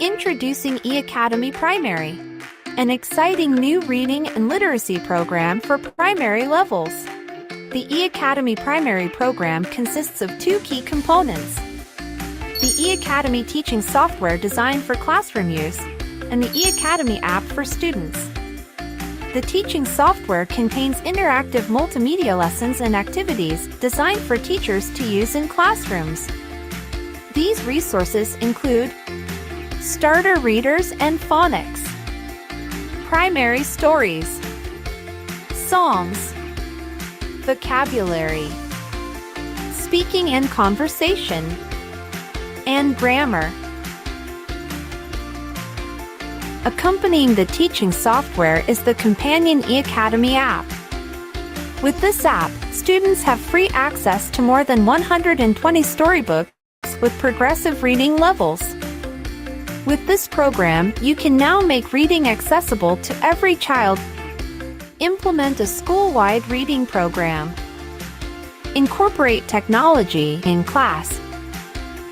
Introducing eAcademy Primary, an exciting new reading and literacy program for primary levels. The eAcademy Primary program consists of two key components: the eAcademy teaching software designed for classroom use, and the eAcademy app for students. The teaching software contains interactive multimedia lessons and activities designed for teachers to use in classrooms. These resources include starter readers and phonics, primary stories, songs, vocabulary, speaking and conversation, and grammar. Accompanying the teaching software is the companion eAcademy app. With this app, students have free access to more than 120 storybooks with progressive reading levels. With this program, you can now make reading accessible to every child. Implement a school-wide reading program. Incorporate technology in class.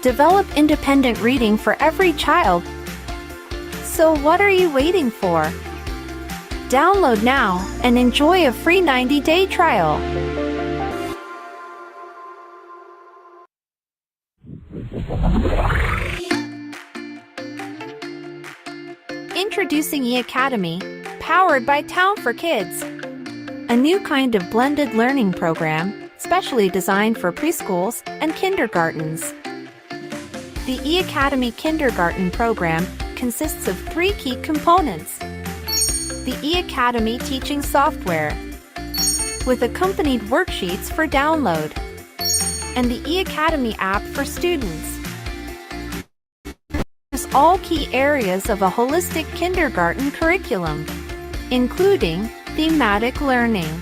Develop independent reading for every child. So what are you waiting for? Download now and enjoy a free 90-day trial. Introducing eAcademy, powered by Town for Kids, a new kind of blended learning program specially designed for preschools and kindergartens. The eAcademy Kindergarten program consists of three key components: the eAcademy teaching software, with accompanied worksheets for download, and the eAcademy app for students. All key areas of a holistic kindergarten curriculum, including thematic learning,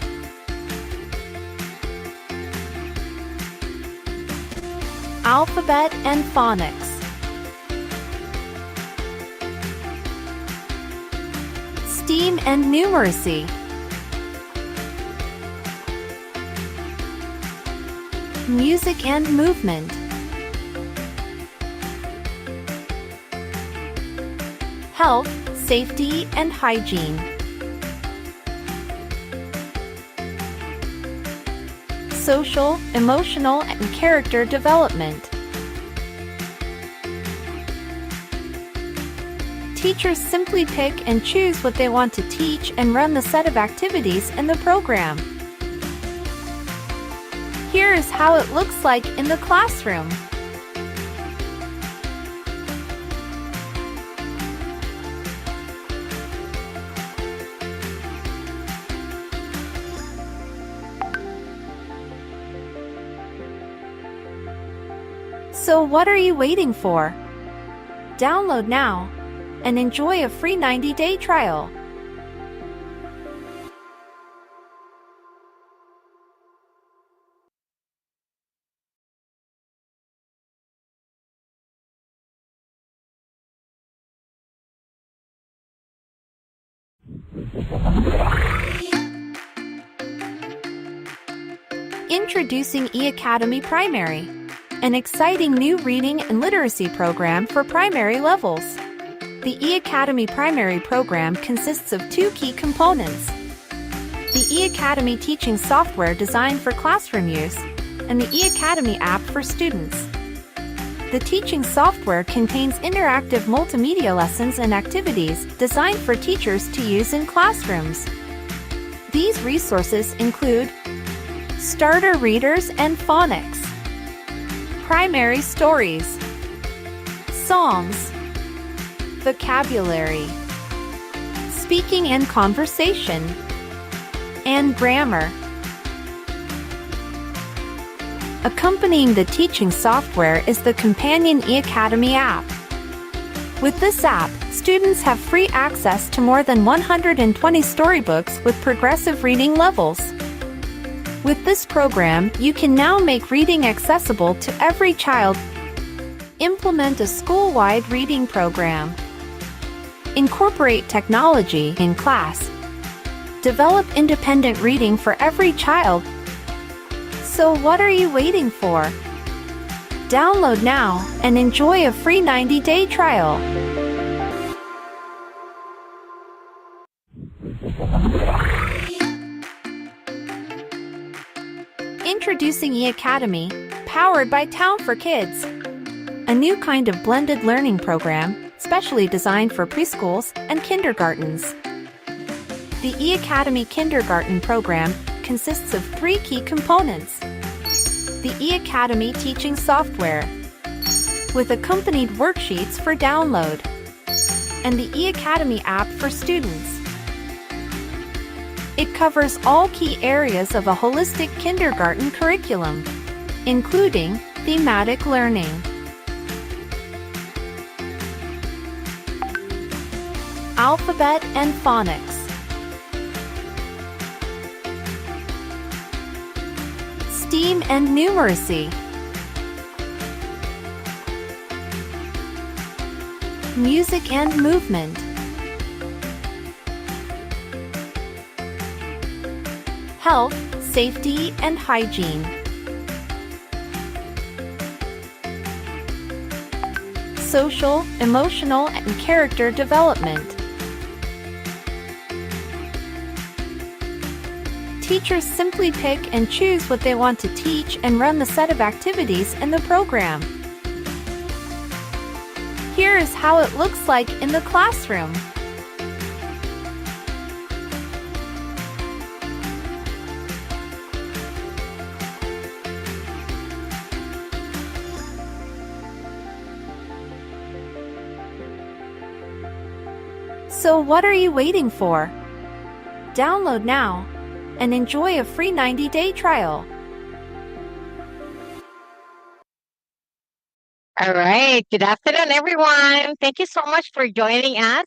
alphabet and phonics, STEAM and numeracy, music and movement, health, safety, and hygiene, social, emotional, and character development. Teachers simply pick and choose what they want to teach and run the set of activities in the program. Here is how it looks like in the classroom. So what are you waiting for? Download now and enjoy a free 90-day trial. Introducing eAcademy Primary, an exciting new reading and literacy program for primary levels. The eAcademy Primary program consists of two key components: the eAcademy teaching software designed for classroom use, and the eAcademy app for students. The teaching software contains interactive multimedia lessons and activities designed for teachers to use in classrooms. These resources include starter readers and phonics, primary stories, songs, vocabulary, speaking and conversation, and grammar. Accompanying the teaching software is the companion eAcademy app. With this app, students have free access to more than 120 storybooks with progressive reading levels. With this program, you can now make reading accessible to every child. Implement a school-wide reading program. Incorporate technology in class. Develop independent reading for every child. So what are you waiting for? Download now and enjoy a free 90-day trial. Introducing E-Academy, powered by Town for Kids. A new kind of blended learning program, specially designed for preschools and kindergartens. The E-Academy Kindergarten program consists of 3 key components. The E-Academy teaching software, with accompanied worksheets for download, and the E-Academy app for students. It covers all key areas of a holistic kindergarten curriculum, including thematic learning, alphabet and phonics, STEAM and numeracy, music and movement, health, safety, and hygiene, social, emotional, and character development. Teachers simply pick and choose what they want to teach and run the set of activities in the program. Here is how it looks like in the classroom. So what are you waiting for? Download now and enjoy a free 90-day trial. All right. Good afternoon, everyone. Thank you so much for joining us.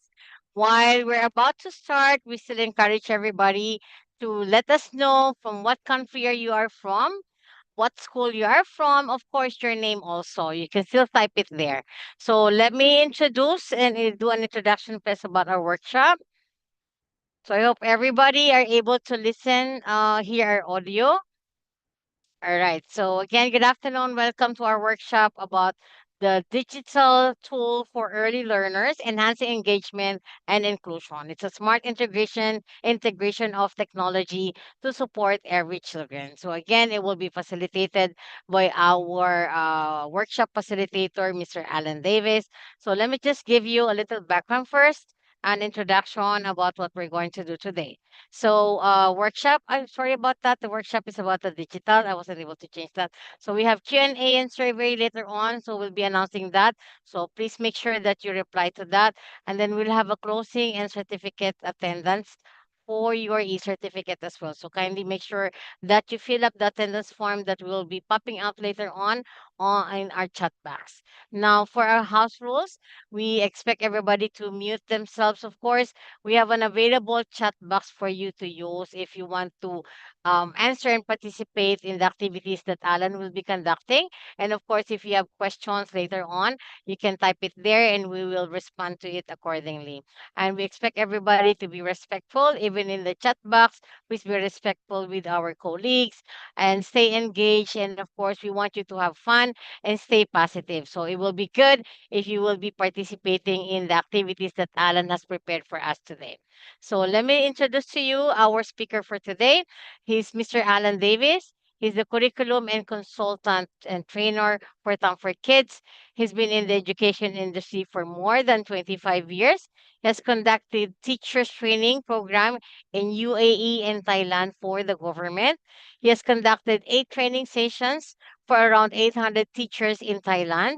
While we're about to start, we still encourage everybody to let us know from what country you are from, what school you are from, of course, your name also. You can still type it there. So let me introduce and do an introduction first about our workshop. So I hope everybody are able to listen, hear our audio. All right. So again, good afternoon. Welcome to our workshop about the digital tool for early learners, enhancing engagement and inclusion. It's a smart integration of technology to support every children. So again, it will be facilitated by our workshop facilitator, Mr. Alan Davis. So let me just give you a little background first, an introduction about what we're going to do today. So, workshop, I'm sorry about that. The workshop is about the digital. I wasn't able to change that. So we have Q&A and survey later on. So we'll be announcing that. So please make sure that you reply to that. And then we'll have a closing and certificate attendance for your e-certificate as well. So kindly make sure that you fill up the attendance form that will be popping out later on in our chat box. Now, for our house rules, we expect everybody to mute themselves, of course. We have an available chat box for you to use if you want to answer and participate in the activities that Alan will be conducting. And of course, if you have questions later on, you can type it there and we will respond to it accordingly. And we expect everybody to be respectful, even in the chat box. Please be respectful with our colleagues and stay engaged. And of course, we want you to have fun and stay positive. So it will be good if you will be participating in the activities that Alan has prepared for us today. So let me introduce to you our speaker for today. He's Mr. Alan Davis. He's the curriculum and consultant and trainer for Comfort Kids. He's been in the education industry for more than 25 years. He has conducted teachers training program in UAE and Thailand for the government. He has conducted 8 training sessions for around 800 teachers in Thailand,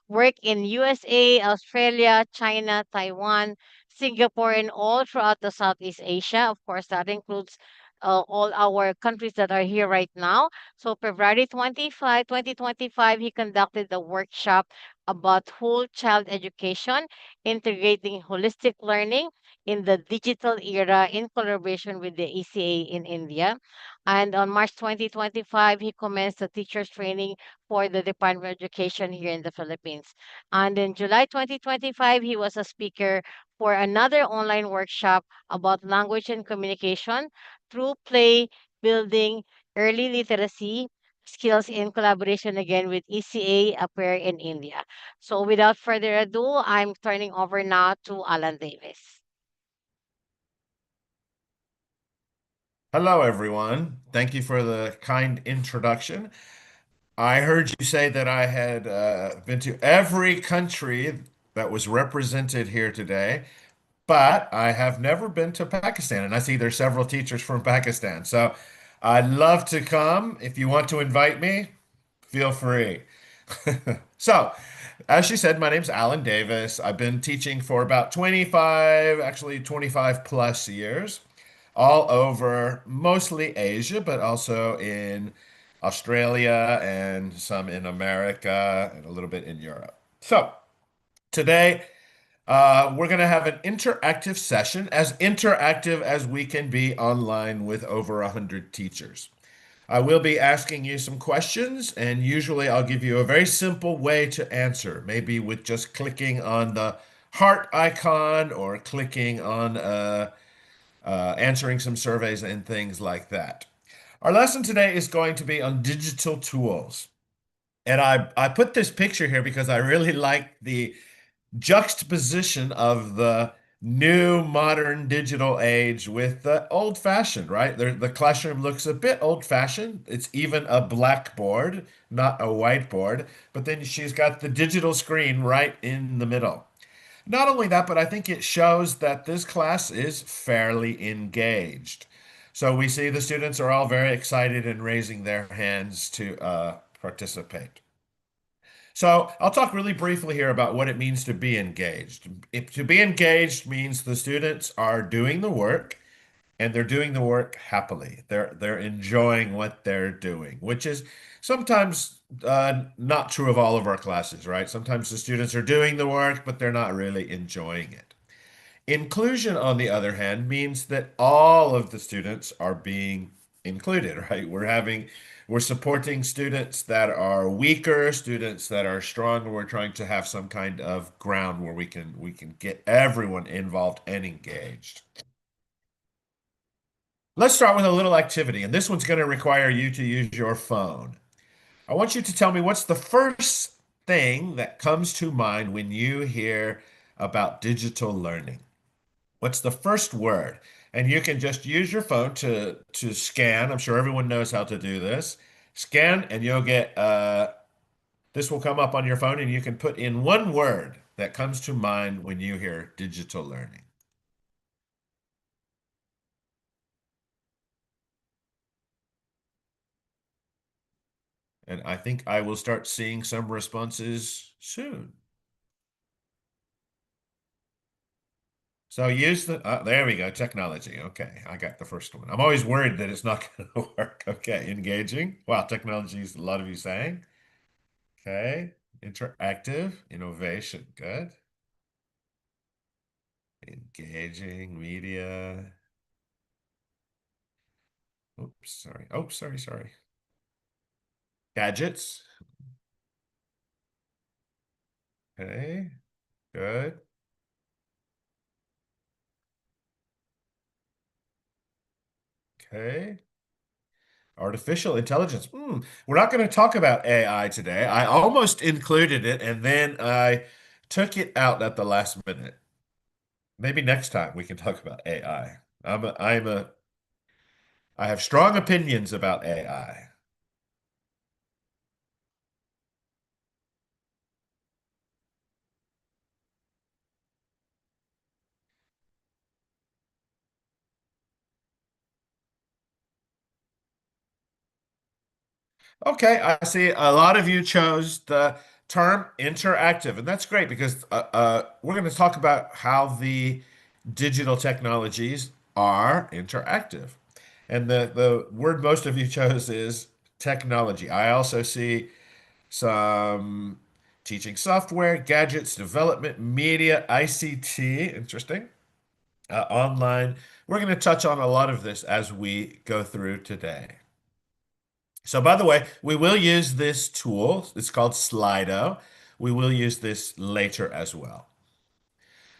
work in USA, Australia, China, Taiwan, Singapore, and all throughout the Southeast Asia. Of course, that includes all our countries that are here right now. So February 25, 2025, he conducted a workshop about whole child education, integrating holistic learning in the digital era in collaboration with the ECA in India. And on March 2025, he commenced the teachers training for the Department of Education here in the Philippines. And in July 2025, he was a speaker for another online workshop about language and communication through play, building early literacy skills in collaboration again with ECA Appear in India. So without further ado, I'm turning over now to Alan Davis. Hello, everyone. Thank you for the kind introduction. I heard you say that I had been to every country that was represented here today, but I have never been to Pakistan. And I see there's several teachers from Pakistan. So I'd love to come. If you want to invite me, feel free. So, as she said, my name's Alan Davis. I've been teaching for about 25, actually 25 plus years, all over mostly Asia, but also in Australia and some in America and a little bit in Europe. So, today we're going to have an interactive session, as interactive as we can be online with over 100 teachers. I will be asking you some questions, and usually I'll give you a very simple way to answer, maybe with just clicking on the heart icon or clicking on answering some surveys and things like that. Our lesson today is going to be on digital tools. And I put this picture here because I really like the juxtaposition of the new modern digital age with the old fashioned, right? The classroom looks a bit old fashioned. It's even a blackboard, not a whiteboard, but then she's got the digital screen right in the middle. Not only that, but I think it shows that this class is fairly engaged. So we see the students are all very excited and raising their hands to participate. So I'll talk really briefly here about what it means to be engaged. To be engaged means the students are doing the work and they're doing the work happily. They're enjoying what they're doing, which is sometimes not true of all of our classes, right? Sometimes the students are doing the work, but they're not really enjoying it. Inclusion, on the other hand, means that all of the students are being included, right? We're supporting students that are weaker, students that are stronger. We're trying to have some kind of ground where we can get everyone involved and engaged. Let's start with a little activity, and this one's going to require you to use your phone. I want you to tell me what's the first thing that comes to mind when you hear about digital learning. What's the first word? And you can just use your phone to scan. I'm sure everyone knows how to do this. Scan, and you'll get this will come up on your phone, and you can put in one word that comes to mind when you hear digital learning. And I think I will start seeing some responses soon. So use there we go, technology. Okay, I got the first one. I'm always worried that it's not going to work. Okay, engaging. Wow, technology is a lot of you saying. Okay, interactive, innovation. Good. Engaging, media. Oops, sorry. Oh, sorry. Gadgets. Okay, good. Okay. Artificial intelligence. We're not going to talk about AI today. I almost included it and then I took it out at the last minute. Maybe next time we can talk about AI. I have strong opinions about AI. Okay, I see a lot of you chose the term interactive, and that's great because we're going to talk about how the digital technologies are interactive. And the word most of you chose is technology. I also see some teaching software, gadgets, development, media, ICT, interesting, online. We're going to touch on a lot of this as we go through today. So, by the way, we will use this tool. It's called Slido. We will use this later as well.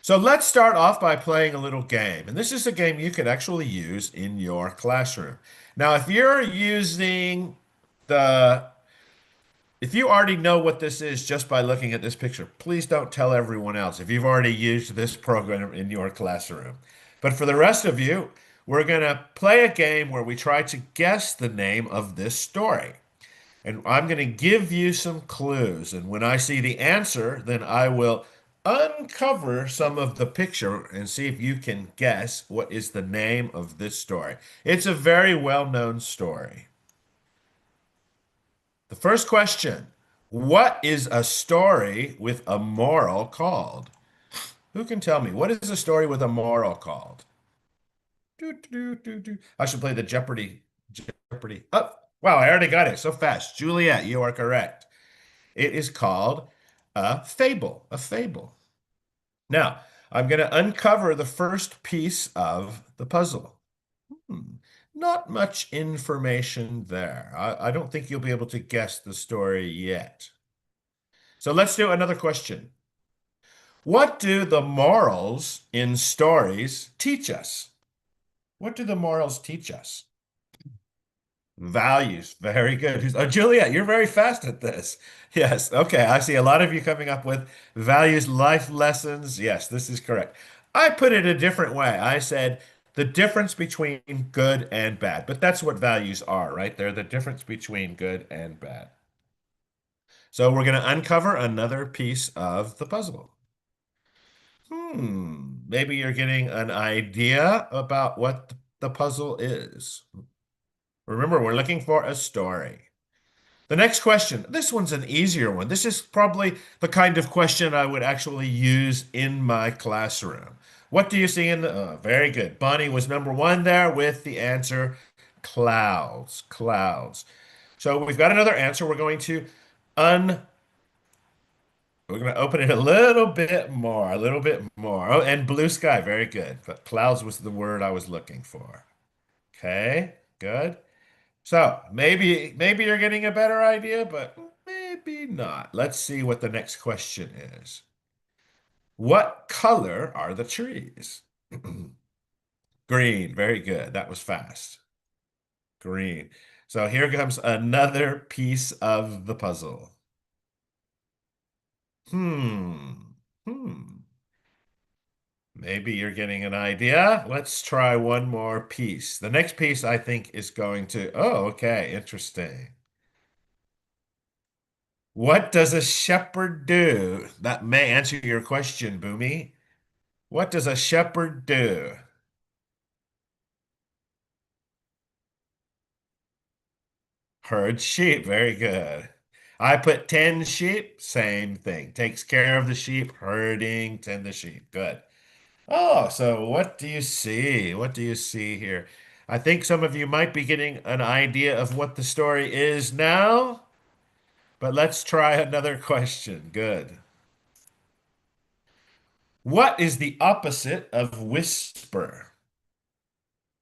So let's start off by playing a little game. And this is a game you could actually use in your classroom. Now, the, if you already know what this is just by looking at this picture, please don't tell everyone else if you've already used this program in your classroom. But for the rest of you, we're going to play a game where we try to guess the name of this story. And I'm going to give you some clues. And when I see the answer, then I will uncover some of the picture and see if you can guess what is the name of this story. It's a very well-known story. The first question, what is a story with a moral called? Who can tell me? What is a story with a moral called? I should play the Jeopardy. Jeopardy. Oh, wow, I already got it so fast. Juliet, you are correct. It is called a fable. A fable. Now, I'm going to uncover the first piece of the puzzle. Not much information there. I don't think you'll be able to guess the story yet. So let's do another question. What do the morals in stories teach us? What do the morals teach us? Values. Very good. Oh, Juliet, you're very fast at this. Yes. Okay. I see a lot of you coming up with values, life lessons. Yes, this is correct. I put it a different way. I said the difference between good and bad, but that's what values are, right? They're the difference between good and bad. So we're going to uncover another piece of the puzzle. Maybe you're getting an idea about what the puzzle is. Remember, we're looking for a story. The next question, this one's an easier one. This is probably the kind of question I would actually use in my classroom. What do you see in the, very good. Bonnie was number one there with the answer clouds, clouds. So we've got another answer. We're going to open it a little bit more, a little bit more. Oh, and blue sky, very good. But clouds was the word I was looking for. Okay, good. So maybe you're getting a better idea, but maybe not. Let's see what the next question is. What color are the trees? Green, very good. That was fast. Green. So here comes another piece of the puzzle. Hmm. Hmm. Maybe you're getting an idea. Let's try one more piece. The next piece I think is going to, oh, okay, interesting. What does a shepherd do? That may answer your question, Boomy. What does a shepherd do? Herd sheep. Very good. I put 10 sheep. Same thing. Takes care of the sheep, herding, tend the sheep. Good. Oh, so what do you see? What do you see here? I think some of you might be getting an idea of what the story is now, but let's try another question. Good. What is the opposite of whisper?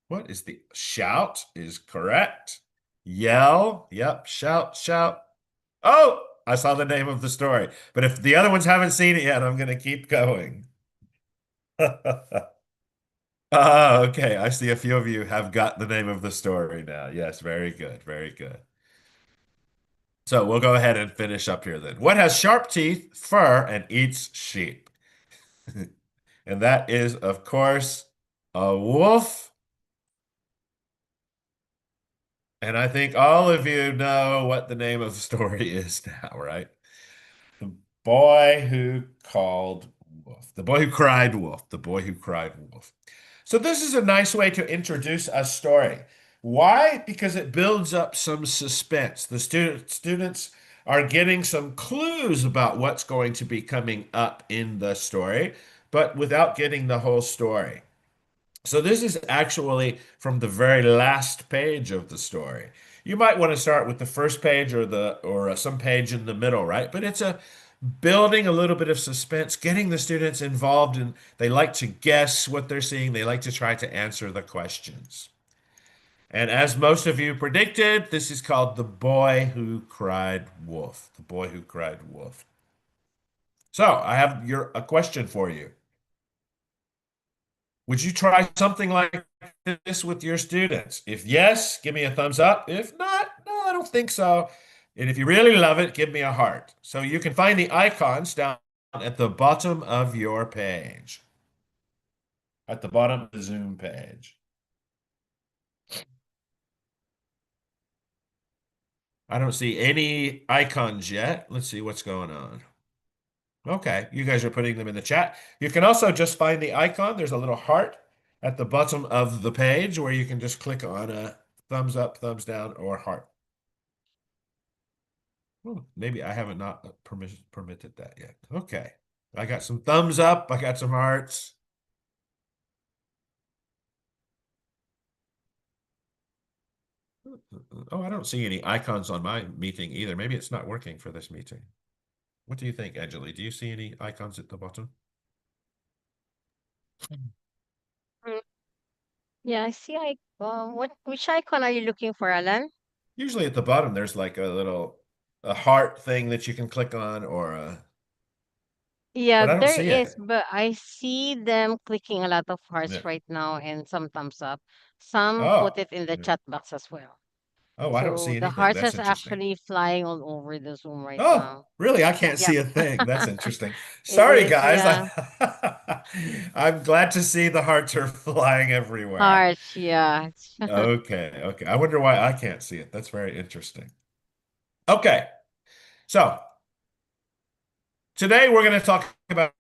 What is the shout is correct. Yell. Yep. Shout, shout. Oh, I saw the name of the story. But if the other ones haven't seen it yet, I'm going to keep going. Ah, okay. I see a few of you have got the name of the story now. Yes, very good. Very good. So we'll go ahead and finish up here then. What has sharp teeth, fur, and eats sheep? And that is, of course, a wolf. And I think all of you know what the name of the story is now, right? The boy who called wolf. The boy who cried wolf. The boy who cried wolf. So this is a nice way to introduce a story. Why? Because it builds up some suspense. The students are getting some clues about what's going to be coming up in the story, but without getting the whole story. So this is actually from the very last page of the story. You might want to start with the first page or some page in the middle, right? But it's a building a little bit of suspense, getting the students involved, and they like to guess what they're seeing. They like to try to answer the questions. And as most of you predicted, this is called The Boy Who Cried Wolf. The Boy Who Cried Wolf. So I have a question for you. Would you try something like this with your students? If yes, give me a thumbs up. If not, no, I don't think so. And if you really love it, give me a heart. So you can find the icons down at the bottom of your page. At the bottom of the Zoom page. I don't see any icons yet. Let's see what's going on. Okay, you guys are putting them in the chat. You can also just find the icon. There's a little heart at the bottom of the page where you can just click on a thumbs up, thumbs down, or heart. Oh, maybe I haven't not permitted that yet. Okay. I got some thumbs up. I got some hearts. Oh, I don't see any icons on my meeting either. Maybe it's not working for this meeting. What do you think, Angeli? Do you see any icons at the bottom? Mm, yeah, I see. Which icon are you looking for, Alan? Usually at the bottom, there's like a heart thing that you can click on or Yeah, but I don't there see is, it. but I see them clicking a lot of Yeah. hearts right now and some thumbs up. Some put Oh, it in the yeah. chat box as well. Oh, I don't So see the anything. hearts That's is interesting. actually flying all over the Zoom right Oh, now. really? I can't Yep. see a thing. That's interesting. It Sorry, is, guys. yeah. I'm glad to see the hearts are flying everywhere. Hearts, yeah. Okay, okay. I wonder why I can't see it. That's very interesting. Okay, so today we're going to talk about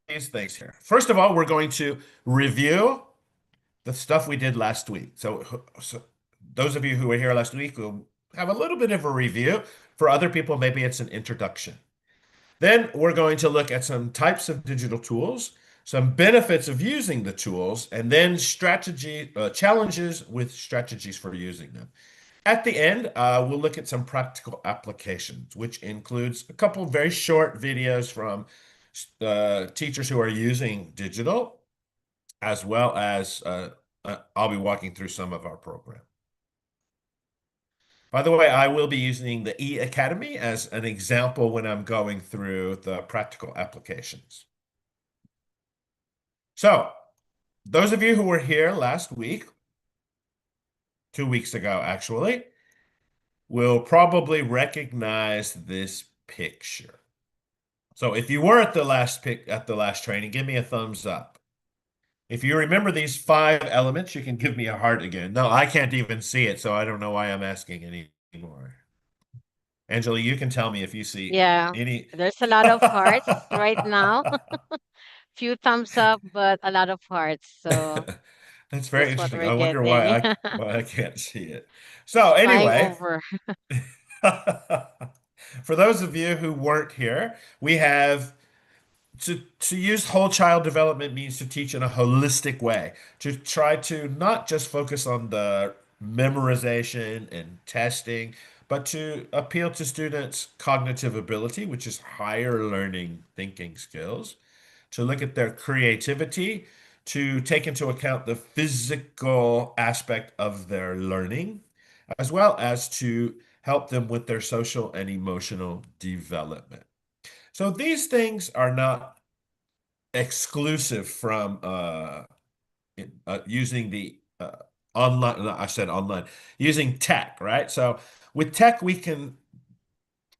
these things here. First of all, we're going to review the stuff we did last week. So those of you who were here last week will have a little bit of a review. For other people, maybe it's an introduction. Then we're going to look at some types of digital tools, some benefits of using the tools, and then challenges with strategies for using them. At the end, we'll look at some practical applications, which includes a couple of very short videos from teachers who are using digital, as well as I'll be walking through some of our program. By the way, I will be using the E Academy as an example when I'm going through the practical applications. So, those of you who were here last week, 2 weeks ago actually, will probably recognize this picture. So if you were at the last training, give me a thumbs up. If you remember these 5 elements, you can give me a heart again. No, I can't even see it, so I don't know why I'm asking anymore. Angela, you can tell me if you see Yeah. any. There's a lot of hearts right now. Few thumbs up, but a lot of hearts. So That's very that's what interesting. we're I wonder why getting. I can't see it. It's So flying anyway, over. for those of you who weren't here, we have to use whole child development means to teach in a holistic way, to try to not just focus on the memorization and testing, but to appeal to students' cognitive ability, which is higher learning thinking skills, to look at their creativity, to take into account the physical aspect of their learning, as well as to help them with their social and emotional development. So these things are not exclusive from using the online. No, I said online, using tech, right? So with tech, we can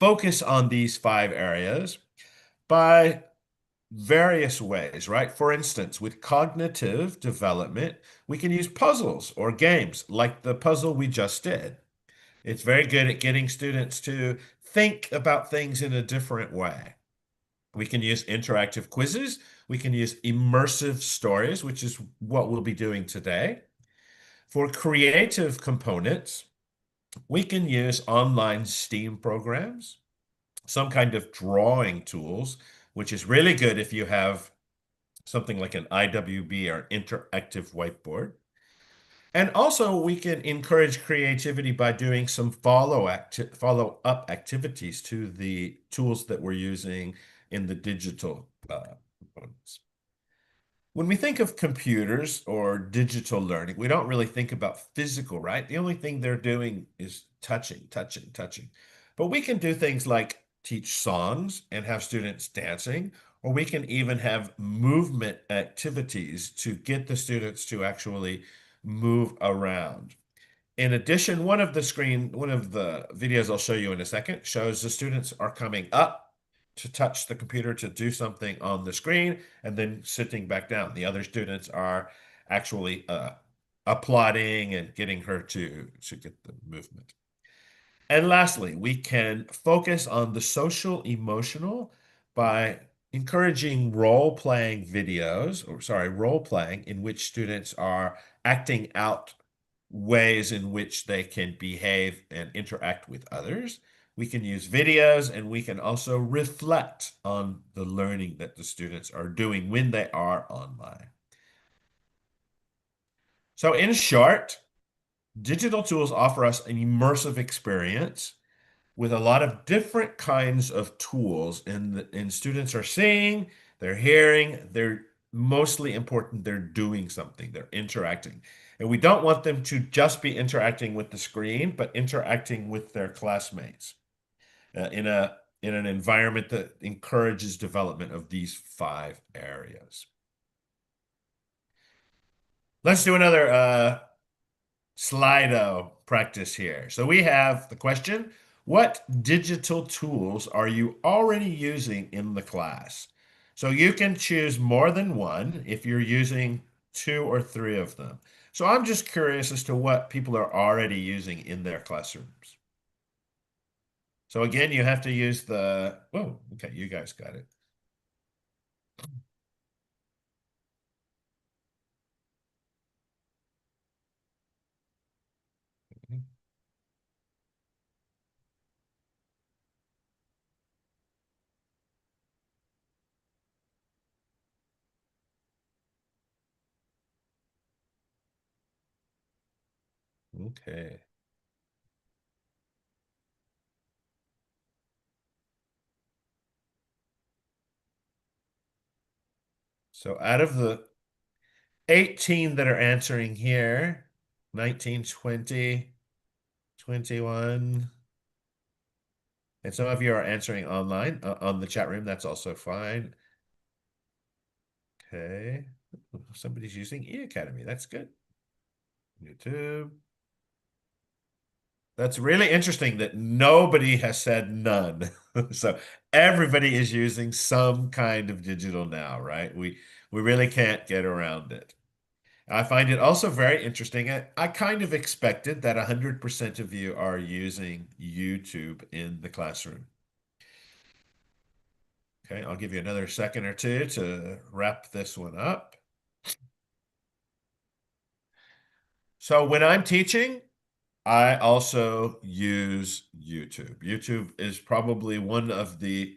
focus on these 5 areas by various ways, right? For instance, with cognitive development, we can use puzzles or games like the puzzle we just did. It's very good at getting students to think about things in a different way. We can use interactive quizzes. We can use immersive stories, which is what we'll be doing today. For creative components, we can use online STEAM programs, some kind of drawing tools, which is really good if you have something like an IWB or interactive whiteboard. And also, we can encourage creativity by doing some follow-up activities to the tools that we're using in the digital components. When we think of computers or digital learning, we don't really think about physical, right? The only thing they're doing is touching, touching, touching. But we can do things like teach songs and have students dancing, or we can even have movement activities to get the students to actually move around. In addition, one of the videos I'll show you in a second shows the students are coming up to touch the computer to do something on the screen and then sitting back down. The other students are actually applauding and getting her to get the movement. And lastly, we can focus on the social emotional by encouraging role playing videos, or sorry, role playing in which students are acting out ways in which they can behave and interact with others. We can use videos and we can also reflect on the learning that the students are doing when they are online. So, in short, digital tools offer us an immersive experience with a lot of different kinds of tools, and students are seeing, they're hearing, they're mostly important, they're doing something, they're interacting. And we don't want them to just be interacting with the screen, but interacting with their classmates in an environment that encourages development of these 5 areas. Let's do another Slido practice here. So we have the question, what digital tools are you already using in the class? So you can choose more than one if you're using 2 or 3 of them. So I'm just curious as to what people are already using in their classrooms. So again, you have to use oh, okay, you guys got it. Okay. So out of the 18 that are answering here, 19, 20, 21. And some of you are answering online on the chat room. That's also fine. Okay. Somebody's using E-Academy. That's good. YouTube. That's really interesting that nobody has said none. So everybody is using some kind of digital now, right? We really can't get around it. I find it also very interesting. I kind of expected that 100% of you are using YouTube in the classroom. Okay, I'll give you another second or two to wrap this one up. So when I'm teaching, I also use YouTube. YouTube is probably one of the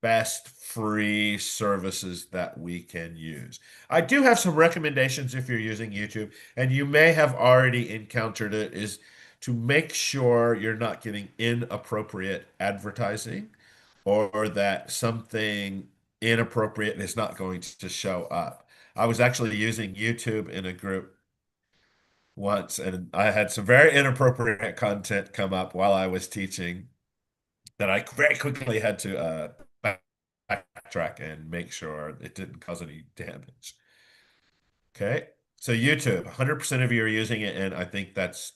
best free services that we can use. I do have some recommendations if you're using YouTube, and you may have already encountered it, is to make sure you're not getting inappropriate advertising or that something inappropriate is not going to show up. I was actually using YouTube in a group once, and I had some very inappropriate content come up while I was teaching that I very quickly had to backtrack and make sure it didn't cause any damage. Okay, so YouTube, 100% of you are using it, and I think that's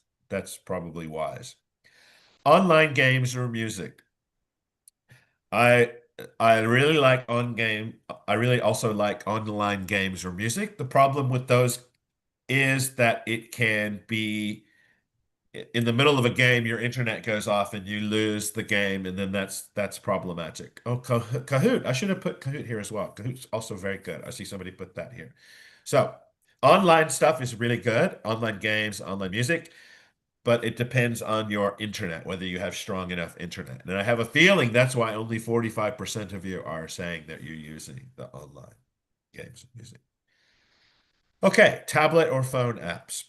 probably wise. Online games or music. I I really like on game. I really also like online games or music. The problem with those is that it can be in the middle of a game, your internet goes off and you lose the game, and then that's problematic. Oh, Kahoot! I should have put Kahoot here as well. Kahoot's also very good. I see somebody put that here. So online stuff is really good. Online games, online music, but it depends on your internet, whether you have strong enough internet. And I have a feeling that's why only 45% of you are saying that you're using the online games and music. Okay, tablet or phone apps.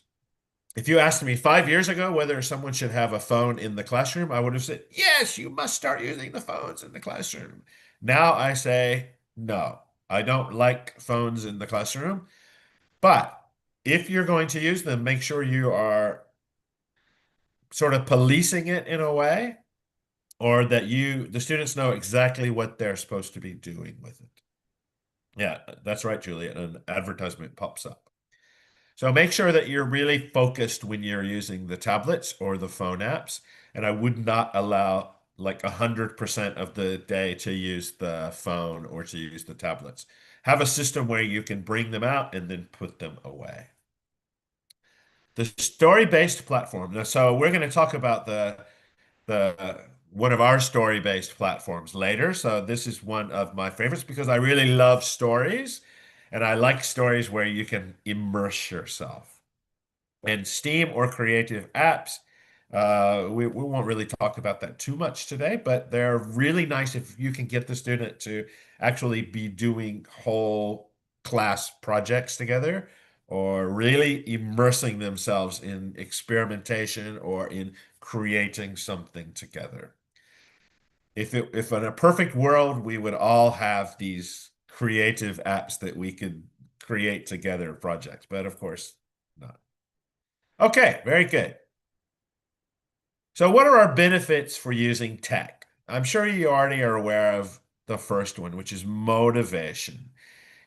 If you asked me 5 years ago whether someone should have a phone in the classroom, I would have said, yes, you must start using the phones in the classroom. Now I say, no, I don't like phones in the classroom. But if you're going to use them, make sure you are sort of policing it in a way, or that the students know exactly what they're supposed to be doing with it. Yeah, that's right, Julia. An advertisement pops up. So make sure that you're really focused when you're using the tablets or the phone apps. And I would not allow like 100% of the day to use the phone or to use the tablets. Have a system where you can bring them out and then put them away. The story-based platform. Now, so we're going to talk about the one of our story-based platforms later. So this is one of my favorites because I really love stories, and I like stories where you can immerse yourself. And Steam or creative apps, we won't really talk about that too much today, but they're really nice if you can get the student to actually be doing whole class projects together or really immersing themselves in experimentation or in creating something together. If in a perfect world, we would all have these creative apps that we could create together projects, but of course not. Okay, very good. So what are our benefits for using tech? I'm sure you already are aware of the first one, which is motivation.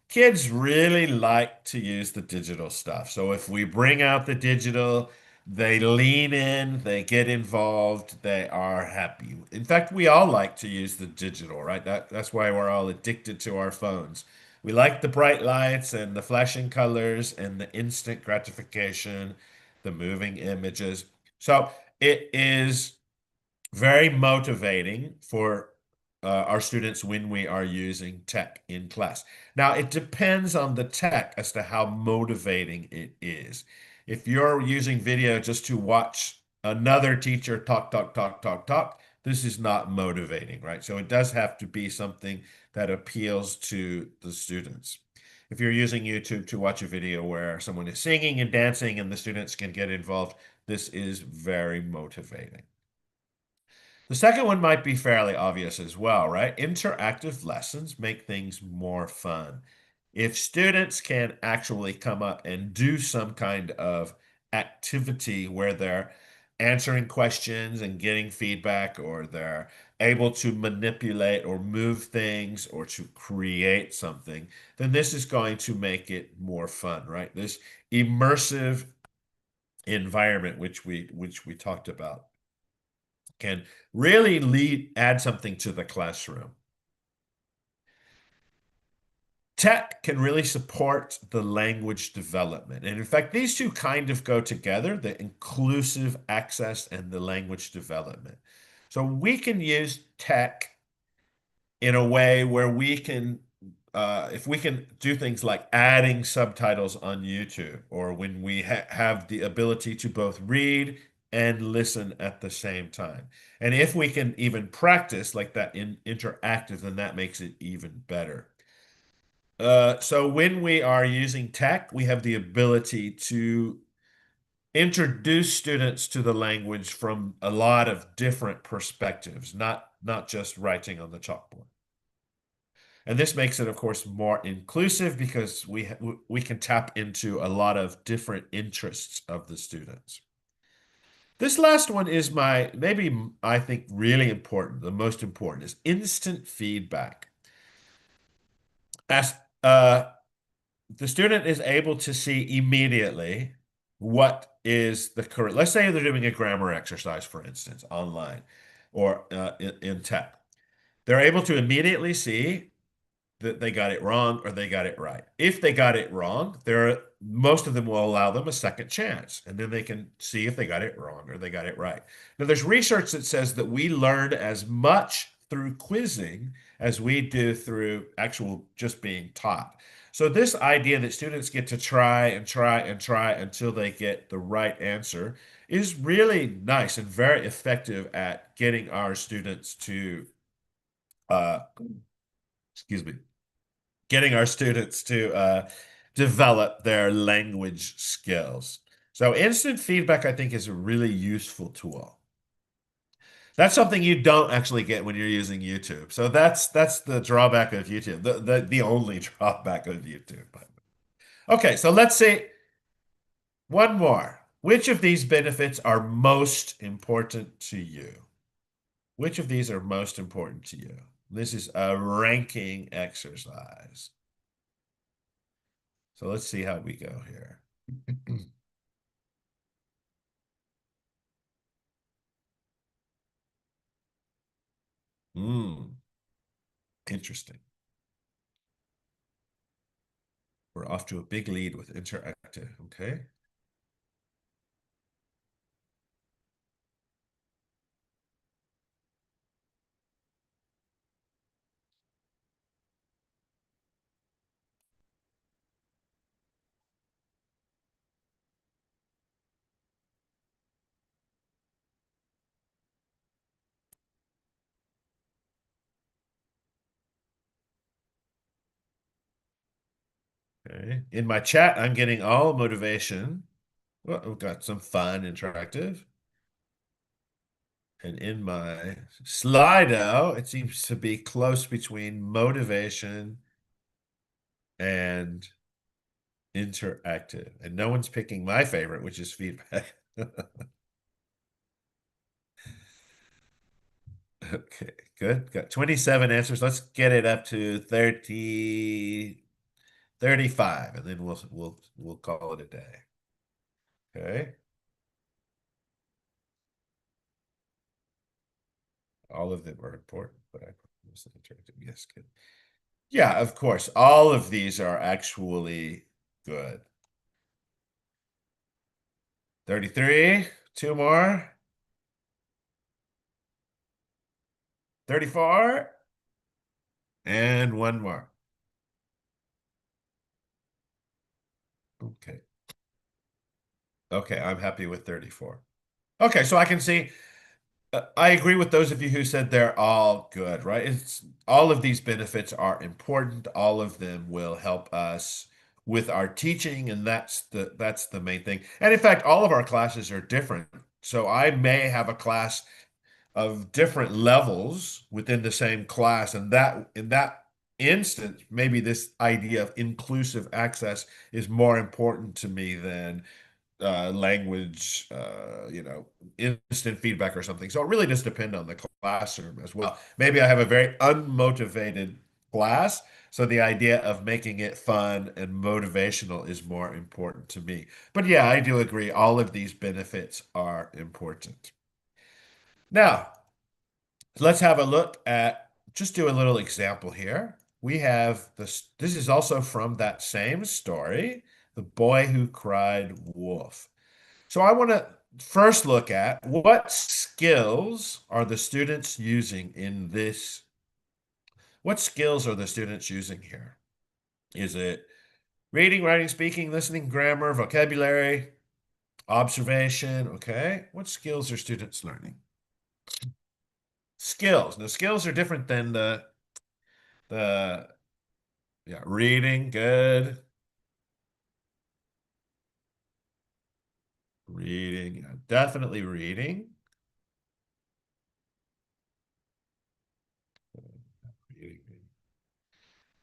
Kids really like to use the digital stuff. So if we bring out the digital, they lean in, they get involved, they are happy. In fact, we all like to use the digital, right? That's why we're all addicted to our phones. We like the bright lights and the flashing colors and the instant gratification, the moving images. So it is very motivating for our students when we are using tech in class. Now, it depends on the tech as to how motivating it is. If you're using video just to watch another teacher talk, talk, talk, talk, talk, this is not motivating, right? So it does have to be something that appeals to the students. If you're using YouTube to watch a video where someone is singing and dancing and the students can get involved, this is very motivating. The second one might be fairly obvious as well, right? Interactive lessons make things more fun. If students can actually come up and do some kind of activity where they're answering questions and getting feedback, or they're able to manipulate or move things or to create something, then this is going to make it more fun, right? This immersive environment, which we talked about, can really add something to the classroom. Tech can really support the language development. And in fact, these two kind of go together, the inclusive access and the language development. So we can use tech in a way where we can, if we can do things like adding subtitles on YouTube, or when we have the ability to both read and listen at the same time. And if we can even practice like that in interactive, then that makes it even better. So when we are using tech, we have the ability to introduce students to the language from a lot of different perspectives, not just writing on the chalkboard. And this makes it, of course, more inclusive because we can tap into a lot of different interests of the students. This last one is maybe I think really important, the most important is instant feedback. As the student is able to see immediately what is the correct, let's say they're doing a grammar exercise, for instance, online or in tech. They're able to immediately see that they got it wrong or they got it right. If they got it wrong, most of them will allow them a second chance, and then they can see if they got it wrong or they got it right. Now, there's research that says that we learn as much through quizzing as we do through actual just being taught. So this idea that students get to try and try and try until they get the right answer is really nice and very effective at getting our students to uh, excuse me, getting our students to develop their language skills. So instant feedback, I think, is a really useful tool. That's something you don't actually get when you're using YouTube. So that's the drawback of YouTube, the only drawback of YouTube. Okay, so let's see one more. Which of these benefits are most important to you? Which of these are most important to you? This is a ranking exercise. So let's see how we go here. Hmm, interesting. We're off to a big lead with interactive. Okay. Okay. In my chat, I'm getting all motivation. Well, we've got some fun, interactive. And in my Slido, it seems to be close between motivation and interactive. And no one's picking my favorite, which is feedback. Okay, good. Got 27 answers. Let's get it up to 35, and then we'll call it a day. Okay. All of them are important, but I was interactive. Yes, good. Yeah, of course. All of these are actually good. 33, two more. 34, and one more. Okay. Okay, I'm happy with 34. Okay, so I can see, I agree with those of you who said they're all good, right? It's all of these benefits are important. All of them will help us with our teaching, and that's the main thing. And in fact, all of our classes are different. So I may have a class of different levels within the same class, and that in that instance, maybe this idea of inclusive access is more important to me than language, instant feedback or something. So it really does depend on the classroom as well. Maybe I have a very unmotivated class, so the idea of making it fun and motivational is more important to me. But yeah, I do agree. All of these benefits are important. Now, let's have a look at, just do a little example here. We have this is also from that same story, The Boy Who Cried Wolf. So I want to first look at what skills are the students using in this. What skills are the students using here? Is it reading, writing, speaking, listening, grammar, vocabulary, observation? Okay. What skills are students learning? Skills. Now, skills are different than the yeah, reading, good. Reading, yeah, definitely reading. Reading.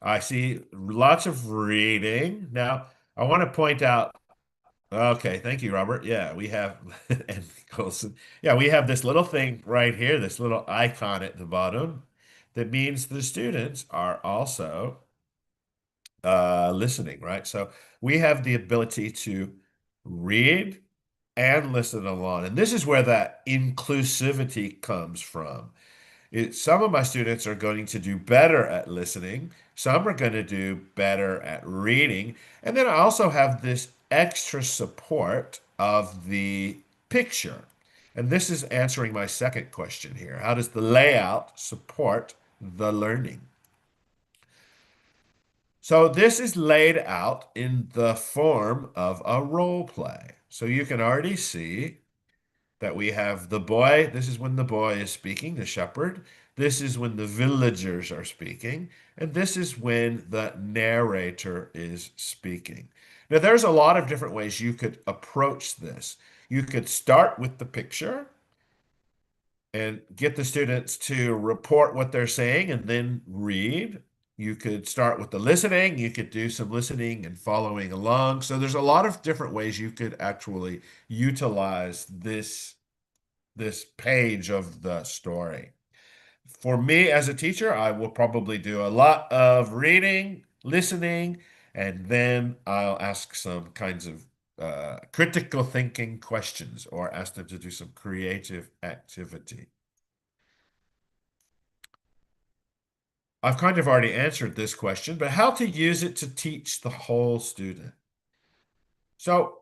I see lots of reading. Now, I want to point out, okay, thank you, Robert. Yeah, we have, and Colson. Yeah, we have this little thing right here, this little icon at the bottom that means the students are also listening, right? So we have the ability to read and listen along. And this is where that inclusivity comes from. Some of my students are going to do better at listening, some are going to do better at reading. And then I also have this extra support of the picture. And this is answering my second question here. How does the layout support the learning? So this is laid out in the form of a role play. So you can already see that we have the boy. This is when the boy is speaking, the shepherd. This is when the villagers are speaking. And this is when the narrator is speaking. Now, there's a lot of different ways you could approach this. You could start with the picture and get the students to report what they're saying and then read. You could start with the listening. You could do some listening and following along. So there's a lot of different ways you could actually utilize this page of the story. For me as a teacher, I will probably do a lot of reading, listening, and then I'll ask some kinds of critical thinking questions or ask them to do some creative activity. I've kind of already answered this question, but how to use it to teach the whole student. So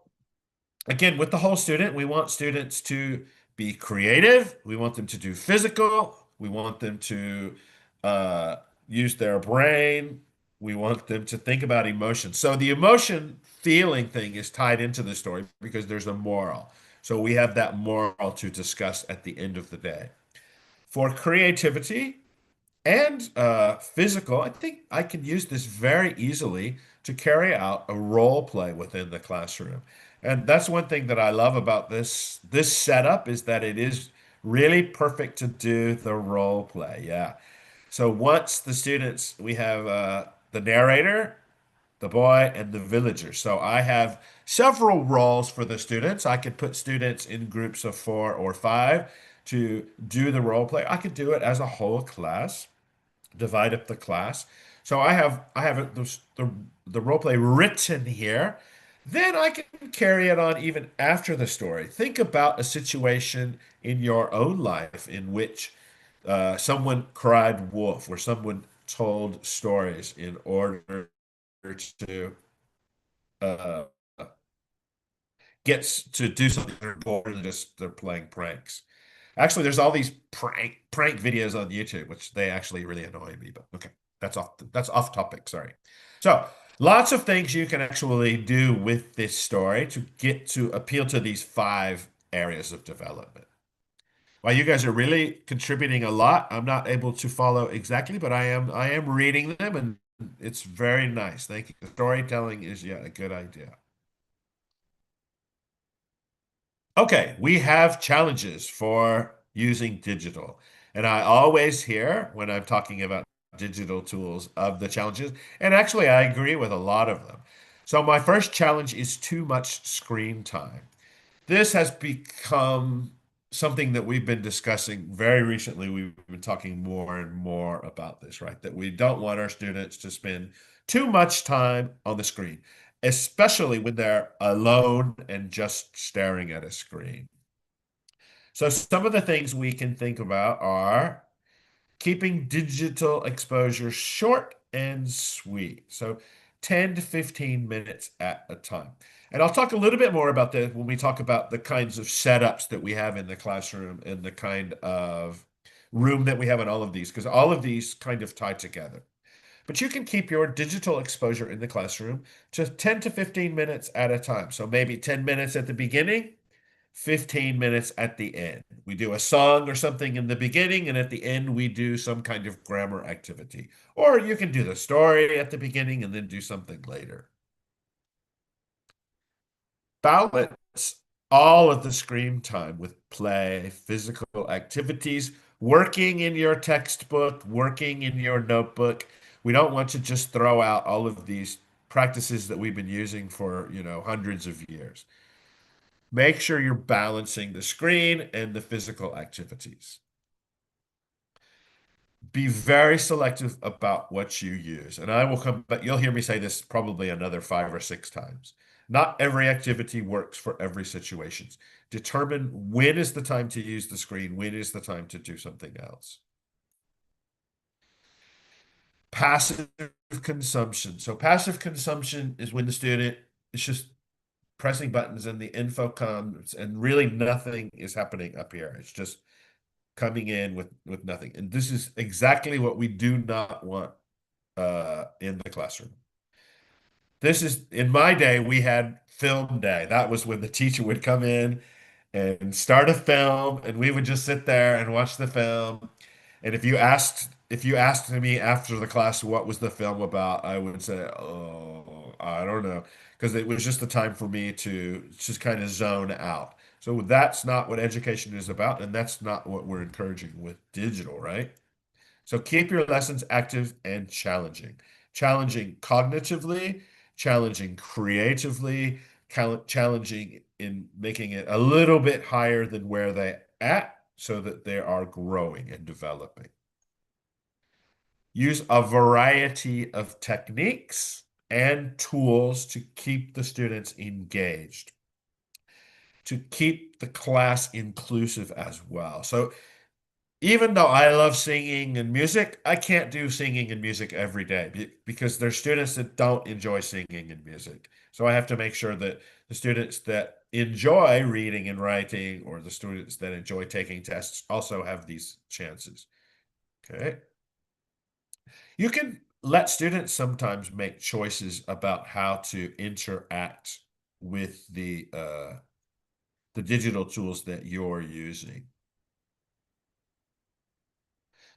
again, with the whole student, we want students to be creative. We want them to do physical. We want them to uh, use their brain. We want them to think about emotion. So the emotion feeling thing is tied into the story because there's a moral. So we have that moral to discuss at the end of the day. For creativity and physical, I think I can use this very easily to carry out a role play within the classroom. And that's one thing that I love about this setup is that it is really perfect to do the role play. Yeah. So once the students, we have the narrator, the boy, and the villager. So I have several roles for the students. I could put students in groups of 4 or 5 to do the role play. I could do it as a whole class, divide up the class. So I have the role play written here. Then I can carry it on even after the story. Think about a situation in your own life in which someone cried wolf, or someone told stories in order to uh, gets to do something more than just they're playing pranks. Actually, there's all these prank videos on YouTube, which they actually really annoy me. But okay, that's off topic. Sorry. So lots of things you can actually do with this story to get to appeal to these 5 areas of development. While you guys are really contributing a lot, I'm not able to follow exactly, but I am reading them, and it's very nice. Thank you. Storytelling is, yeah, a good idea. Okay, we have challenges for using digital. And I always hear when I'm talking about digital tools of the challenges. And actually, I agree with a lot of them. So, my first challenge is too much screen time. This has become something that we've been discussing very recently. We've been talking more and more about this, right? That we don't want our students to spend too much time on the screen, especially when they're alone and just staring at a screen. So, some of the things we can think about are keeping digital exposure short and sweet. So 10 to 15 minutes at a time. And I'll talk a little bit more about that when we talk about the kinds of setups that we have in the classroom and the kind of room that we have in all of these, because all of these kind of tie together. But you can keep your digital exposure in the classroom to 10 to 15 minutes at a time. So maybe 10 minutes at the beginning, 15 minutes at the end. We do a song or something in the beginning, and at the end, we do some kind of grammar activity. Or you can do the story at the beginning and then do something later. Balance all of the screen time with play, physical activities, working in your textbook, working in your notebook. We don't want to just throw out all of these practices that we've been using for, hundreds of years. Make sure you're balancing the screen and the physical activities. Be very selective about what you use. And I will come, but you'll hear me say this probably another 5 or 6 times. Not every activity works for every situation. Determine when is the time to use the screen, when is the time to do something else. Passive consumption. So passive consumption is when the student is just pressing buttons and the info comes and really nothing is happening up here. It's just coming in with nothing. And this is exactly what we do not want in the classroom. This is, in my day, we had film day. That was when the teacher would come in and start a film, and we would just sit there and watch the film. And if you asked me after the class what was the film about, I would say, "Oh, I don't know," because it was just the time for me to just kind of zone out. So that's not what education is about, and that's not what we're encouraging with digital, right? So keep your lessons active and challenging. Challenging cognitively, challenging creatively, challenging in making it a little bit higher than where they're at so that they are growing and developing. Use a variety of techniques and tools to keep the students engaged, to keep the class inclusive as well. So even though I love singing and music, I can't do singing and music every day because there's students that don't enjoy singing and music. So I have to make sure that the students that enjoy reading and writing, or the students that enjoy taking tests, also have these chances. Okay. You can let students sometimes make choices about how to interact with the digital tools that you're using.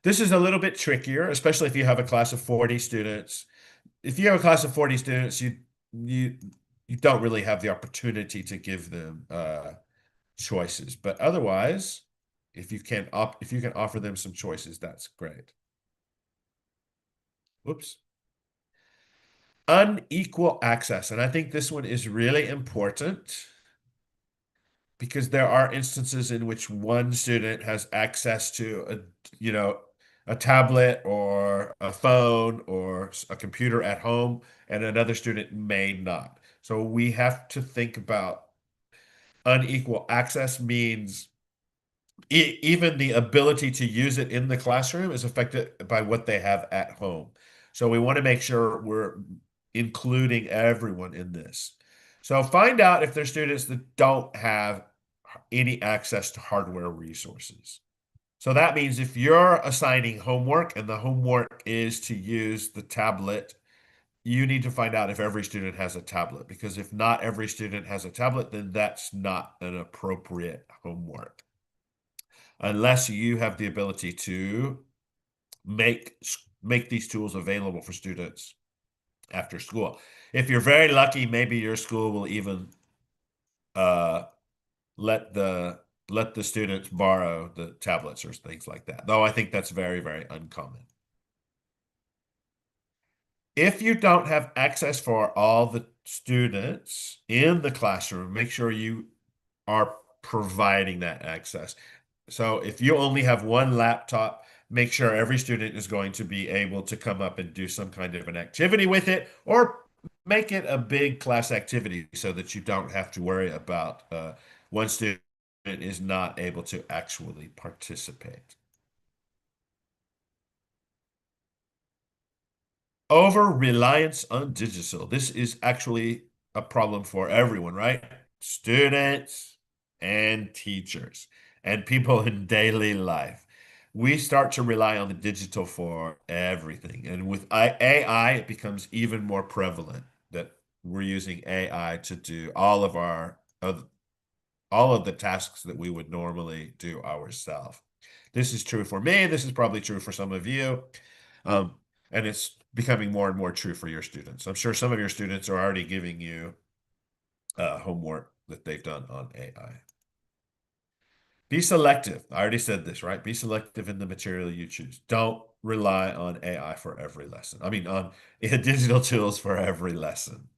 This is a little bit trickier, especially if you have a class of 40 students. If you have a class of 40 students, you you don't really have the opportunity to give them choices. But otherwise, if you can offer them some choices, that's great. Whoops. Unequal access. And I think this one is really important because there are instances in which one student has access to a tablet or a phone or a computer at home, and another student may not. So we have to think about unequal access means even the ability to use it in the classroom is affected by what they have at home. So we want to make sure we're including everyone in this. So find out if there's students that don't have any access to hardware resources. So that means if you're assigning homework and the homework is to use the tablet, you need to find out if every student has a tablet, because if not every student has a tablet, then that's not an appropriate homework unless you have the ability to make make these tools available for students after school. If you're very lucky, maybe your school will even uh, let the students borrow the tablets or things like that. Though I think that's very, very uncommon. If you don't have access for all the students in the classroom, make sure you are providing that access. So if you only have one laptop, make sure every student is going to be able to come up and do some kind of an activity with it, or make it a big class activity so that you don't have to worry about one student is not able to actually participate. Over reliance on digital. This is actually a problem for everyone, right? Students and teachers and people in daily life. We start to rely on the digital for everything. And with AI, it becomes even more prevalent that we're using AI to do all of the tasks that we would normally do ourselves. This is true for me. This is probably true for some of you. Um, and it's becoming more and more true for your students. I'm sure some of your students are already giving you homework that they've done on AI. Be selective. I already said this, right? Be selective in the material you choose. Don't rely on AI for every lesson. I mean, on digital tools for every lesson.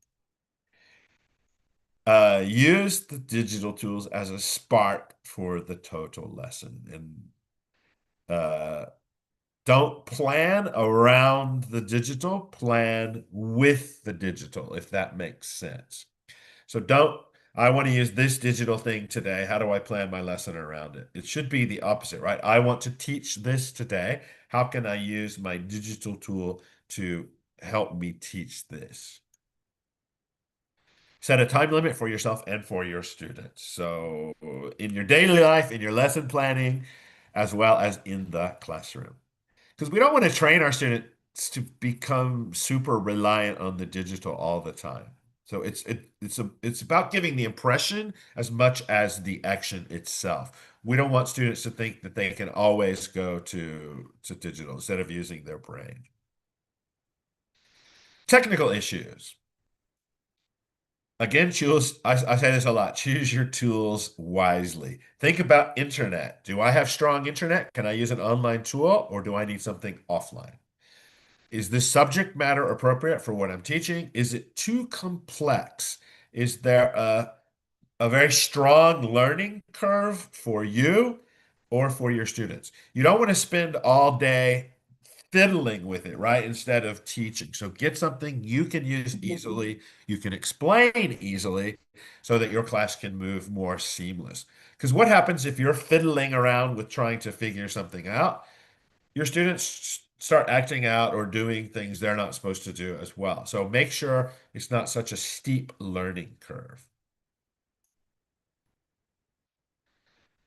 Use the digital tools as a spark for the total lesson, and don't plan around the digital, plan with the digital, if that makes sense. So I want to use this digital thing today. How do I plan my lesson around it? It should be the opposite, right? I want to teach this today. How can I use my digital tool to help me teach this? Set a time limit for yourself and for your students. So in your daily life, in your lesson planning, as well as in the classroom. Because we don't want to train our students to become super reliant on the digital all the time. So it's about giving the impression as much as the action itself. We don't want students to think that they can always go to digital instead of using their brain. Technical issues. Again, I say this a lot, choose your tools wisely. Think about internet. Do I have strong internet? Can I use an online tool, or do I need something offline? Is this subject matter appropriate for what I'm teaching? Is it too complex? Is there a very strong learning curve for you or for your students? You don't want to spend all day fiddling with it, right? Instead of teaching. So get something you can use easily, you can explain easily, so that your class can move more seamless. Because what happens if you're fiddling around with trying to figure something out? Your students start acting out or doing things they're not supposed to do as well. So make sure it's not such a steep learning curve.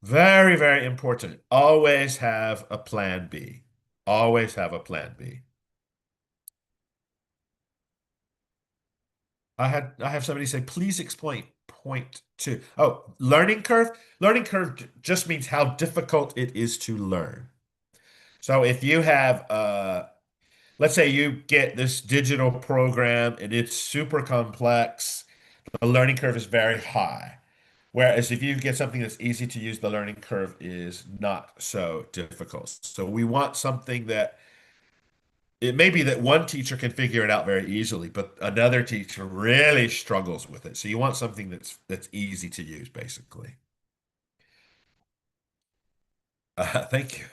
Very, very important. Always have a plan B. Always have a plan B. I have somebody say, please explain point two. Oh, learning curve. Learning curve just means how difficult it is to learn. So if you have let's say you get this digital program and it's super complex, the learning curve is very high. Whereas if you get something that's easy to use, the learning curve is not so difficult. So we want something that it may be that one teacher can figure it out very easily, but another teacher really struggles with it. So you want something that's easy to use, basically. Thank you.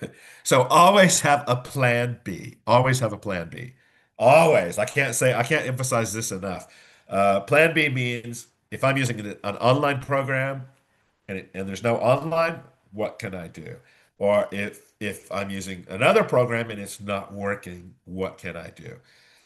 So always have a plan B. Always have a plan B. Always. I can't emphasize this enough. Plan B means if I'm using an online program and there's no online, what can I do? Or if I'm using another program and it's not working, what can I do?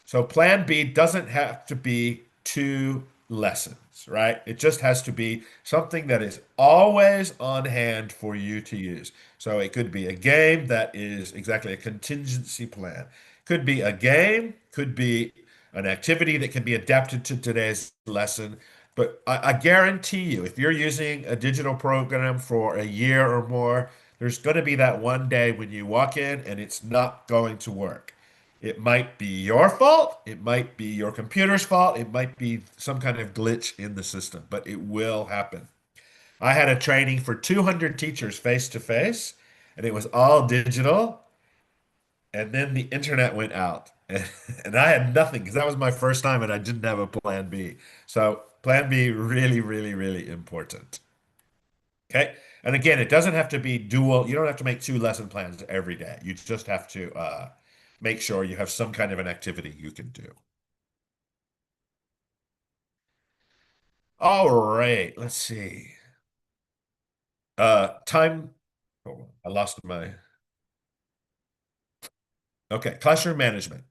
So plan B doesn't have to be two lessons, right? It just has to be something that is always on hand for you to use. So it could be a game that is exactly a contingency plan. Could be a game, could be an activity that can be adapted to today's lesson. But I guarantee you, if you're using a digital program for a year or more, there's going to be that one day when you walk in and it's not going to work. It might be your fault, it might be your computer's fault, it might be some kind of glitch in the system, but it will happen. I had a training for 200 teachers face to face, and it was all digital. And then the internet went out, and I had nothing because that was my first time and I didn't have a plan B. So, plan B, really, really, really important. Okay. And again, it doesn't have to be dual. You don't have to make two lesson plans every day. You just have to make sure you have some kind of an activity you can do. All right. Let's see. Time. Oh, I lost my. Okay. Classroom management.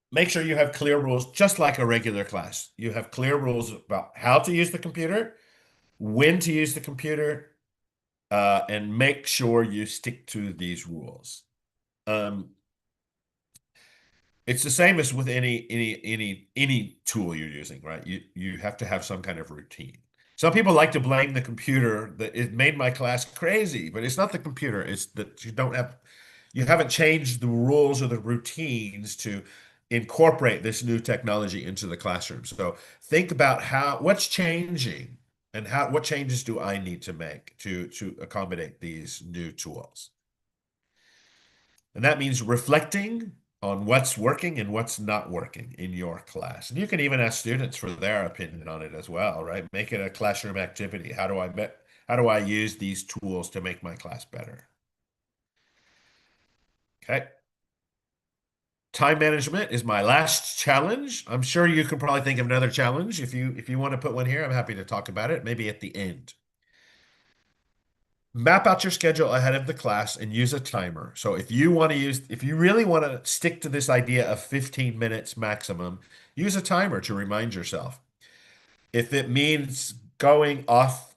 Make sure you have clear rules, just like a regular class. You have clear rules about how to use the computer, when to use the computer, and make sure you stick to these rules. Um, it's the same as with any tool you're using, right? You have to have some kind of routine. Some people like to blame the computer that it made my class crazy, but it's not the computer. It's that you haven't changed the rules or the routines to incorporate this new technology into the classroom. So think about what's changing and what changes do I need to make to accommodate these new tools. And that means reflecting on what's working and what's not working in your class. And you can even ask students for their opinion on it as well, right? Make it a classroom activity. How do I use these tools to make my class better? Okay. Time management is my last challenge. I'm sure you can probably think of another challenge. If you want to put one here, I'm happy to talk about it, maybe at the end. Map out your schedule ahead of the class and use a timer. So if you really want to stick to this idea of 15 minutes maximum, use a timer to remind yourself. If it means going off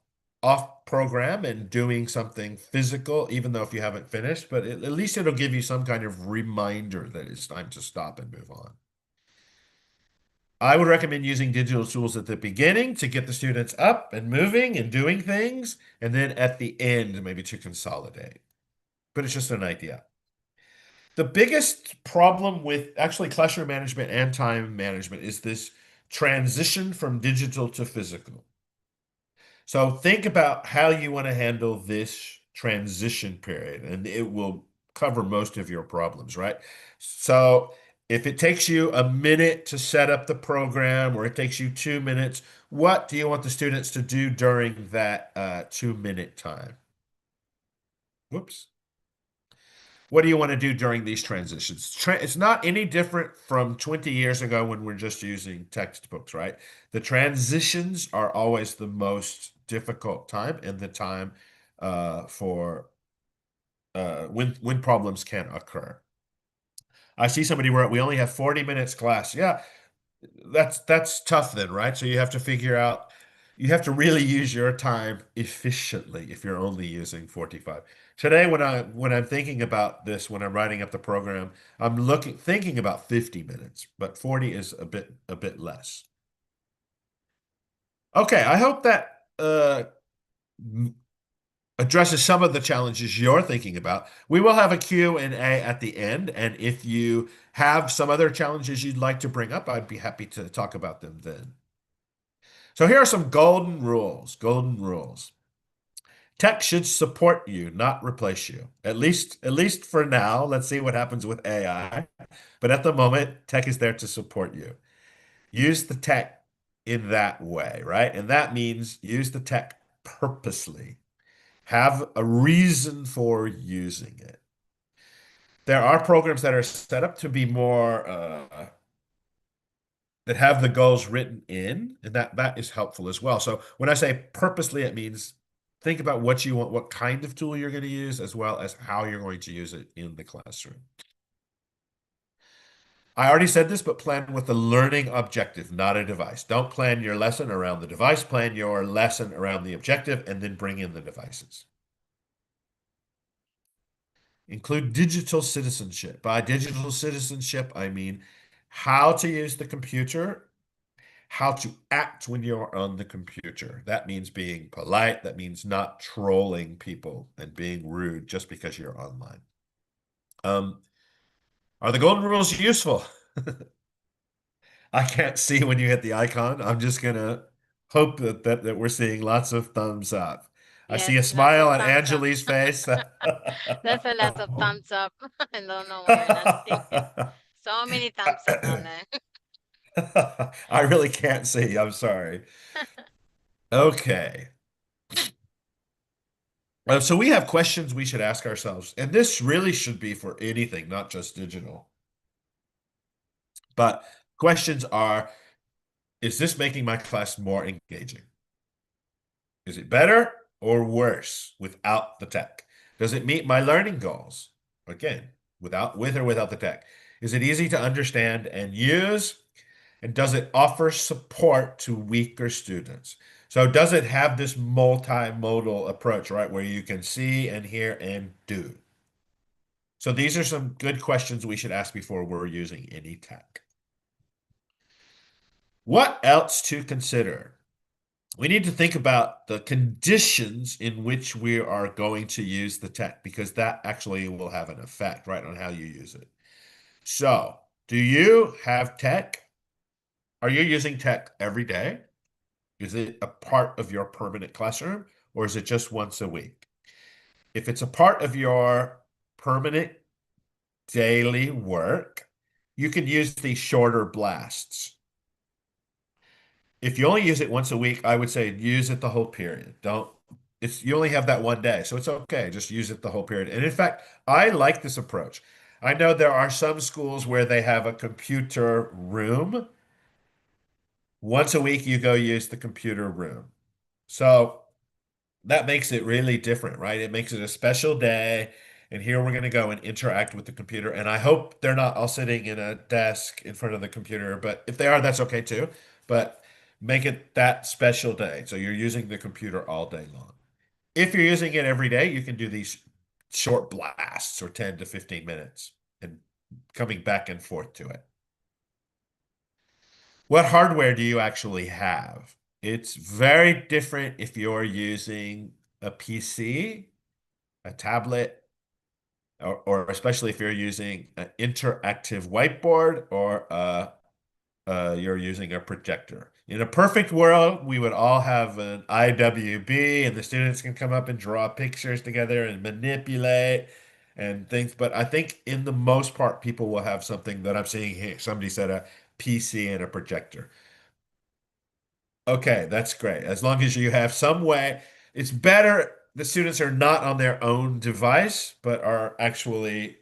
program and doing something physical, even though if you haven't finished, but at least it'll give you some kind of reminder that it's time to stop and move on. I would recommend using digital tools at the beginning to get the students up and moving and doing things, and then at the end, maybe to consolidate. But it's just an idea. The biggest problem with actually classroom management and time management is this transition from digital to physical. So think about how you want to handle this transition period, and it will cover most of your problems, right? So if it takes you a minute to set up the program, or it takes you 2 minutes, what do you want the students to do during that 2 minute time? Whoops. What do you want to do during these transitions? It's not any different from 20 years ago when we're just using textbooks, right? The transitions are always the most difficult time and the time for when problems can occur. I see somebody where we only have 40 minutes class. Yeah, that's tough then, right? So you have to really use your time efficiently if you're only using 45. Today when I'm thinking about this, when I'm writing up the program, thinking about 50 minutes, but 40 is a bit less. Okay, I hope that addresses some of the challenges you're thinking about. We will have a Q&A at the end, and if you have some other challenges you'd like to bring up, I'd be happy to talk about them then. So here are some golden rules. Golden rules. Tech should support you, not replace you. At least for now. Let's see what happens with AI. But at the moment, tech is there to support you. Use the tech in that way, right? And that means use the tech purposely. Have a reason for using it. There are programs that are set up to be more that have the goals written in, and that is helpful as well. So when I say purposely, it means think about what you want, what kind of tool you're going to use, as well as how you're going to use it in the classroom. I already said this, but plan with a learning objective, not a device. Don't plan your lesson around the device, plan your lesson around the objective, and then bring in the devices. Include digital citizenship. By digital citizenship, I mean how to use the computer, how to act when you're on the computer. That means being polite. That means not trolling people and being rude just because you're online. Are the golden rules useful? I can't see when you hit the icon. I'm just gonna hope that we're seeing lots of thumbs up. I see a Yes, lots of smile on thumbs up. Angeli's face. That's a lot of thumbs up. I don't know why you're not seeing it. So many thumbs up down there. I really can't see. I'm sorry. Okay. So we have questions we should ask ourselves, and this really should be for anything, not just digital. But questions are, is this making my class more engaging? Is it better or worse without the tech? Does it meet my learning goals? Again, with or without the tech. Is it easy to understand and use? And does it offer support to weaker students? So does it have this multimodal approach, right, where you can see and hear and do? So these are some good questions we should ask before we're using any tech. What else to consider? We need to think about the conditions in which we are going to use the tech, because that actually will have an effect, right, on how you use it. So, do you have tech? Are you using tech every day? Is it a part of your permanent classroom, or is it just once a week? If it's a part of your permanent daily work, you can use these shorter blasts. If you only use it once a week, I would say use it the whole period. Don't you only have that one day, so it's okay. Just use it the whole period. And in fact, I like this approach. I know there are some schools where they have a computer room. Once a week, you go use the computer room. So that makes it really different, right? It makes it a special day. And here we're going to go and interact with the computer. And I hope they're not all sitting in a desk in front of the computer, but if they are, that's okay too. But make it that special day. So you're using the computer all day long. If you're using it every day, you can do these short blasts or 10 to 15 minutes and coming back and forth to it. What hardware do you actually have? It's very different if you're using a PC, a tablet, or especially if you're using an interactive whiteboard or you're using a projector. In a perfect world, we would all have an IWB and the students can come up and draw pictures together and manipulate and things. But I think in the most part, people will have something that I'm seeing here. Somebody said a PC and a projector. Okay, that's great. As long as you have some way, it's better the students are not on their own device, but are actually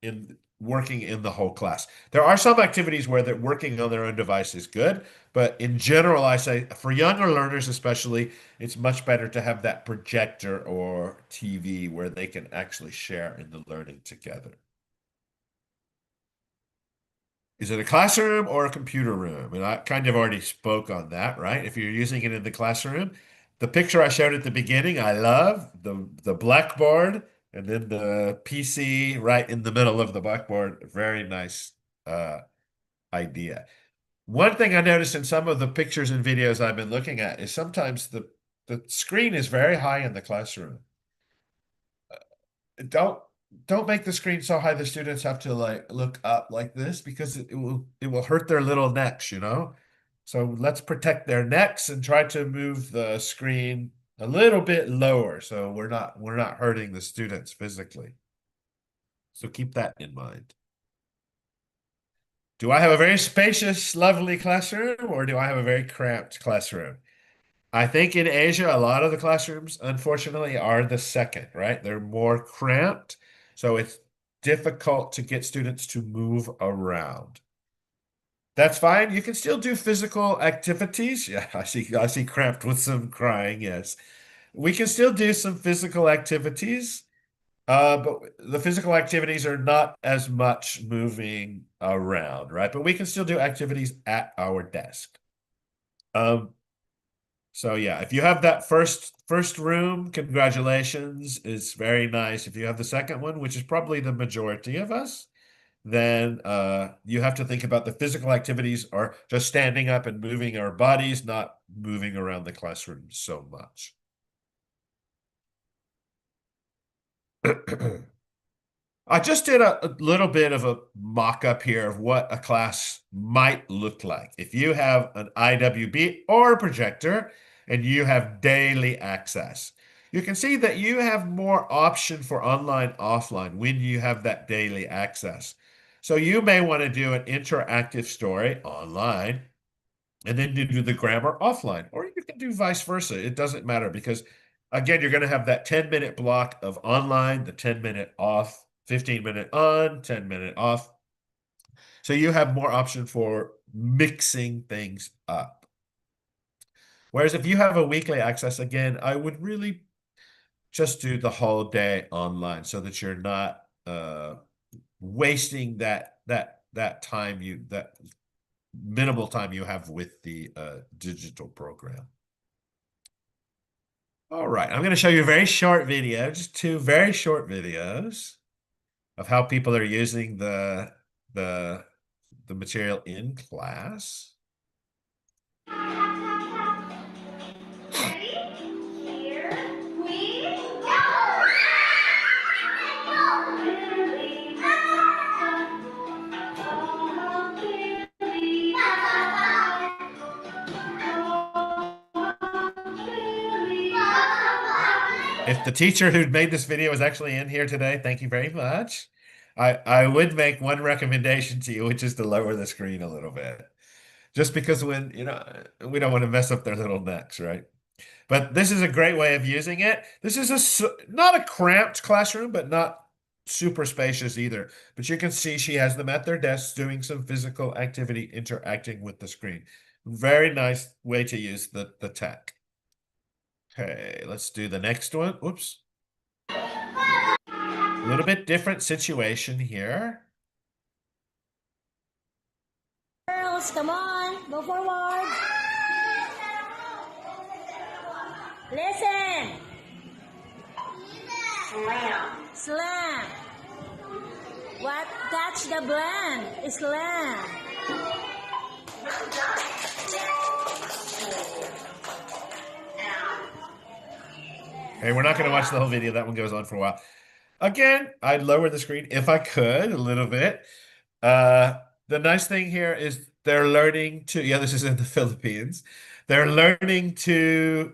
in working in the whole class. There are some activities where they're working on their own device is good, but in general, I say for younger learners especially, it's much better to have that projector or TV where they can actually share in the learning together. Is it a classroom or a computer room? And I kind of already spoke on that, right? If you're using it in the classroom, the picture I showed at the beginning, I love the blackboard and then the PC right in the middle of the blackboard. Very nice idea. One thing I noticed in some of the pictures and videos I've been looking at is sometimes the screen is very high in the classroom. don't don't make the screen so high the students have to like look up like this because it will hurt their little necks, you know? So let's protect their necks and try to move the screen a little bit lower so we're not hurting the students physically. So keep that in mind. Do I have a very spacious, lovely classroom or do I have a very cramped classroom? I think in Asia, a lot of the classrooms, unfortunately, are the second, right? They're more cramped, so it's difficult to get students to move around. That's fine. You can still do physical activities. Yeah, I see cramped with some crying, yes. We can still do some physical activities, but the physical activities are not as much moving around, right? But we can still do activities at our desk. Um, So yeah, if you have that first room, congratulations. It's very nice. If you have the second one, which is probably the majority of us, then you have to think about the physical activities are just standing up and moving our bodies, not moving around the classroom so much. I just did a little bit of a mock-up here of what a class might look like. If you have an IWB or a projector and you have daily access, you can see that you have more option for online, offline when you have that daily access. So you may want to do an interactive story online and then you do the grammar offline, or you can do vice versa. It doesn't matter because, again, you're going to have that 10-minute block of online, the 10-minute off, 15-minute on, 10-minute off. So you have more option for mixing things up. Whereas if you have a weekly access, again, I would really just do the whole day online so that you're not wasting that time that minimal time you have with the digital program. All right, I'm going to show you a very short video, just two very short videos of how people are using the material in class. Ready? Here we go! If the teacher who made this video is actually in here today, thank you very much. I would make one recommendation to you, which is to lower the screen a little bit. Just because when, we don't want to mess up their little necks, right? But this is a great way of using it. This is not a cramped classroom, but not super spacious either. But you can see she has them at their desks doing some physical activity, interacting with the screen. Very nice way to use the tech. Okay, let's do the next one. Whoops. A little bit different situation here. Girls, come on, go forward. Listen. Slam. Slam. What? Catch the blend. Slam. Okay, we're not going to watch the whole video. That one goes on for a while. Again, I'd lower the screen if I could a little bit. The nice thing here is they're learning to, yeah, this is in the Philippines. They're learning to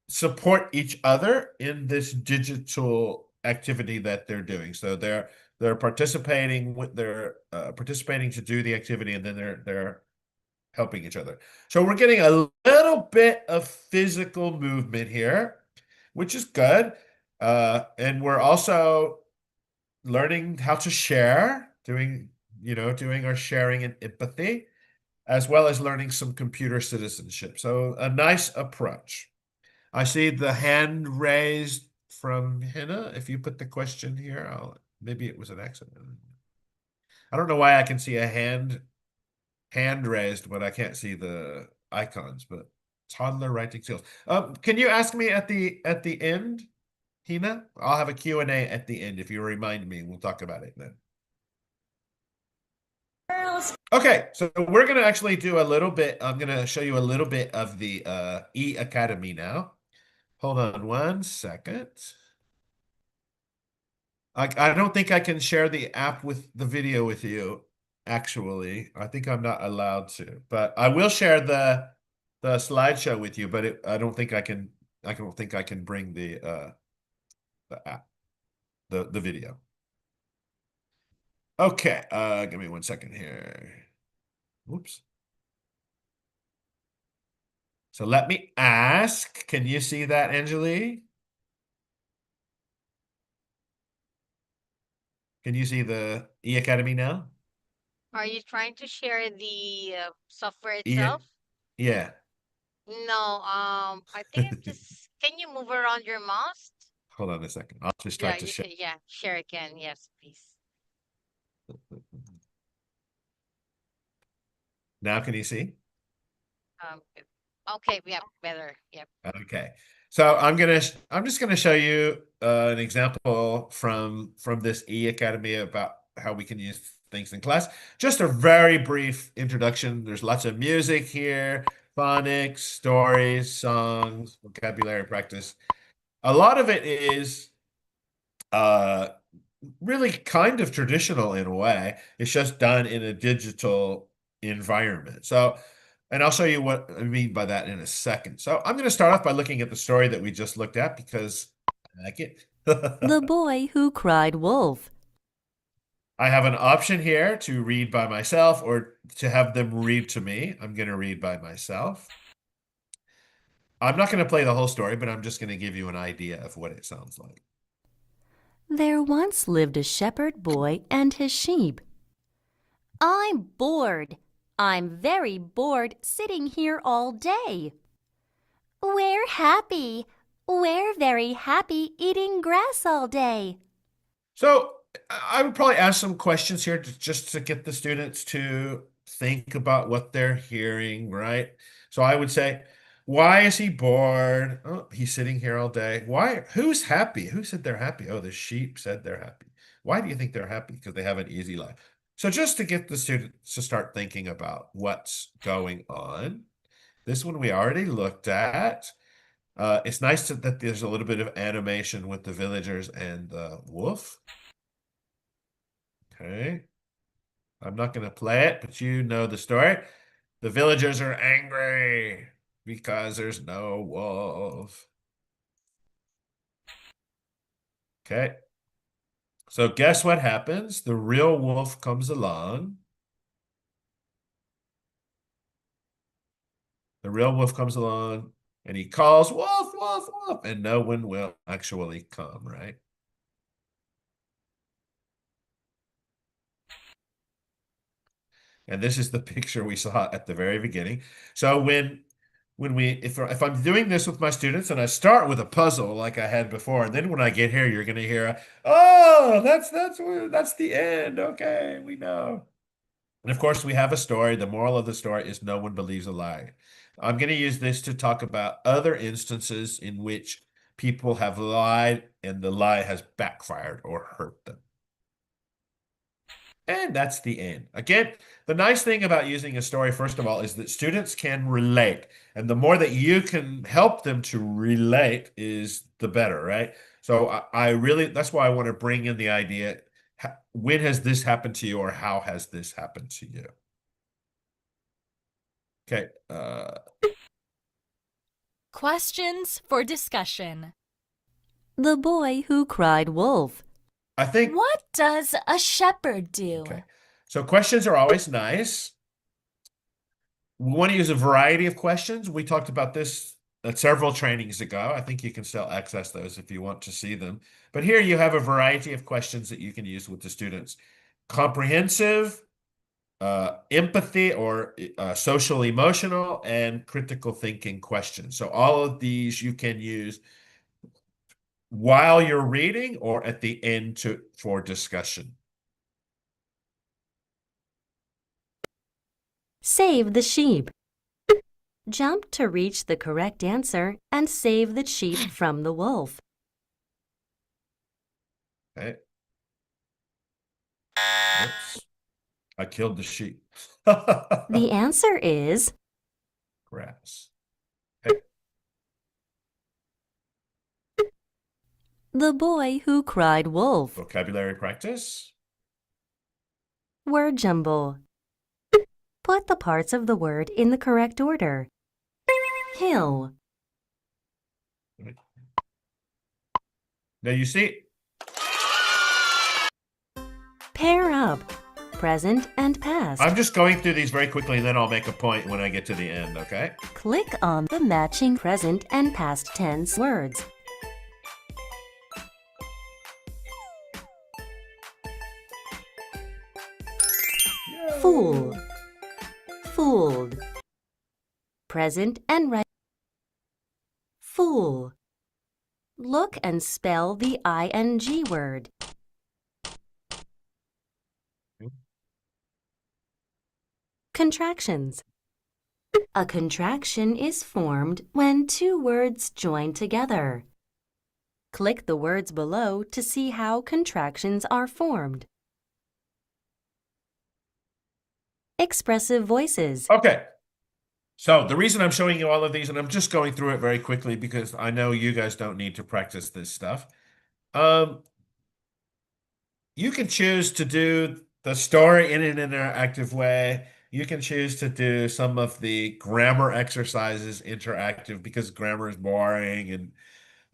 support each other in this digital activity that they're doing. So they're participating participating to do the activity, and then they're helping each other. So we're getting a little bit of physical movement here, which is good. And we're also learning how to share, doing our sharing and empathy, as well as learning some computer citizenship. So a nice approach. I see the hand raised from Hannah. If you put the question here, maybe it was an accident. I don't know why I can see a hand raised, but I can't see the icons. But toddler writing skills. Can you ask me at the end, Hina? I'll have a Q&A at the end. If you remind me, we'll talk about it then. Girls. Okay, so we're going to actually do a little bit. I'm going to show you a little bit of the E Academy now. Hold on one second. I don't think I can share the app with the video with you, actually. I think I'm not allowed to, but I will share the slideshow with you, but I don't think I don't think I can bring the app, the video. Okay, give me 1 second here. Whoops. So let me ask, can you see that, Anjali? Can you see the E Academy now? Are you trying to share the software E, itself? yeah. No, I think I'm just, can you move around your mouse? Hold on a second. I'll just try Yeah, to you share. can, yeah, share again. Yes, please. Now can you see? Good. Okay, yeah, better. Yep. Okay. So I'm just gonna show you an example from this E Academy about how we can use things in class. Just a very brief introduction. There's lots of music here, phonics, stories, songs, vocabulary practice. A lot of it is uh really kind of traditional in a way. It's just done in a digital environment. So, and I'll show you what I mean by that in a second. So I'm going to start off by looking at the story that we just looked at because I like it. The Boy Who Cried Wolf. I have an option here to read by myself or to have them read to me. I'm going to read by myself. I'm not going to play the whole story, but I'm just going to give you an idea of what it sounds like. There once lived a shepherd boy and his sheep. I'm bored. I'm very bored sitting here all day. We're happy. We're very happy eating grass all day. So I would probably ask some questions here just to get the students to think about what they're hearing, right? So I would say, why is he bored? Oh, he's sitting here all day. Why? Who's happy? Who said they're happy? Oh, the sheep said they're happy. Why do you think they're happy? Because they have an easy life. So just to get the students to start thinking about what's going on. This one we already looked at. It's nice that there's a little bit of animation with the villagers and the wolf. Okay. I'm not going to play it, but you know the story. The villagers are angry because there's no wolf. Okay. So guess what happens? The real wolf comes along. The real wolf comes along and he calls, wolf, wolf, wolf, and no one will actually come, right? And this is the picture we saw at the very beginning. So if I'm doing this with my students and I start with a puzzle like I had before, and then when I get here, you're going to hear, oh, that's the end. Okay, we know. And of course, we have a story. The moral of the story is no one believes a lie. I'm going to use this to talk about other instances in which people have lied and the lie has backfired or hurt them. And that's the end. Again, the nice thing about using a story, first of all, is that students can relate. And the more that you can help them to relate is the better, right? So I really, that's why I want to bring in the idea, when has this happened to you or how has this happened to you? Okay. Questions for discussion. The Boy Who Cried Wolf. I think, What does a shepherd do? okay. So questions are always nice. We want to use a variety of questions. We talked about this several trainings ago. I think you can still access those if you want to see them. But here you have a variety of questions that you can use with the students. Comprehensive, empathy or social emotional, and critical thinking questions. So all of these you can use while you're reading or at the end for discussion. Save the sheep. Jump to reach the correct answer and save the sheep from the wolf. Okay. Oops. I killed the sheep. The answer is Grass. the The boy who cried wolf. Vocabulary practice. Word jumble. Put the parts of the word in the correct order. Hill. Now you see, Pair up. Present and past. I'm just going through these very quickly and then I'll make a point when I get to the end, okay? Click on the matching present and past tense words. Fool. Fooled. Present and right. Fool. Look and spell the ing word. Contractions. A contraction is formed when two words join together. Click the words below to see how contractions are formed. Expressive voices. Okay. So the reason I'm showing you all of these, and I'm just going through it very quickly because I know you guys don't need to practice this stuff. You can choose to do the story in an interactive way. You can choose to do some of the grammar exercises interactive because grammar is boring, and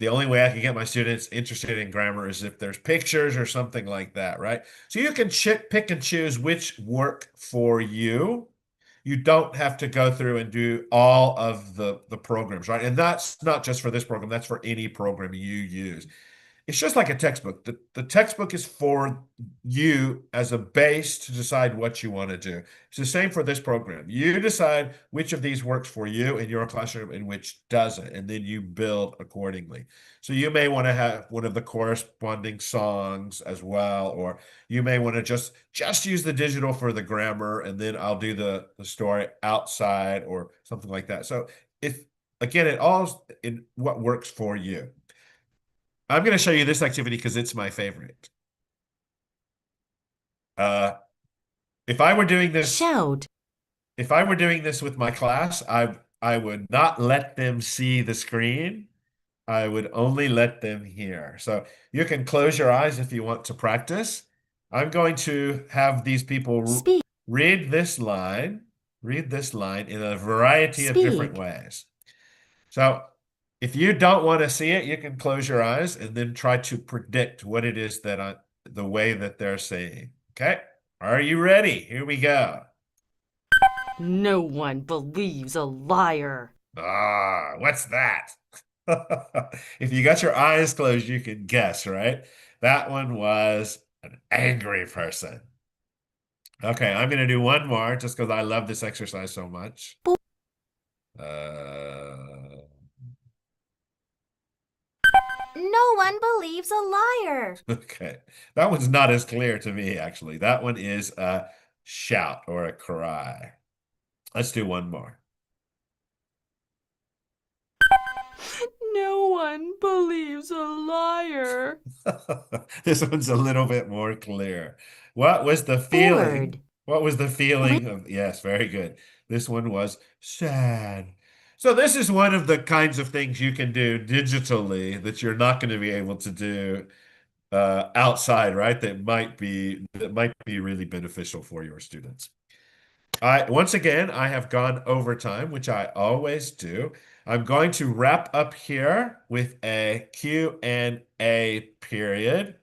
the only way I can get my students interested in grammar is if there's pictures or something like that, right? So you can pick and choose which work for you. You don't have to go through and do all of the programs, right? And that's not just for this program, that's for any program you use. It's just like a textbook. The textbook is for you as a base to decide what you want to do. It's the same for this program. You decide which of these works for you in your classroom and which doesn't, and then you build accordingly. So you may want to have one of the corresponding songs as well, or you may want to just use the digital for the grammar, and then I'll do the story outside or something like that. So if again, it all in what works for you. I'm going to show you this activity because it's my favorite. If I were doing this, Shout. if I were doing this with my class, I would not let them see the screen. I would only let them hear. So you can close your eyes if you want to practice. I'm going to have these people Speak. read this line in a variety of different Speak. ways. So if you don't want to see it, you can close your eyes and then try to predict what it is that the way that they're saying. Okay? Are you ready? Here we go. No one believes a liar. Ah, what's that? If you got your eyes closed, you can guess, right? That one was an angry person. Okay, I'm going to do one more just because I love this exercise so much. No one believes a liar. Okay, that one's not as clear to me, actually. That one is a shout or a cry. Let's do one more. No one believes a liar. This one's a little bit more clear. What was the feeling? Bored. What was the feeling of? Yes, very good. This one was sad. So this is one of the kinds of things you can do digitally that you're not going to be able to do outside, right? That might be really beneficial for your students. Once again, I have gone over time, which I always do. I'm going to wrap up here with a Q&A period.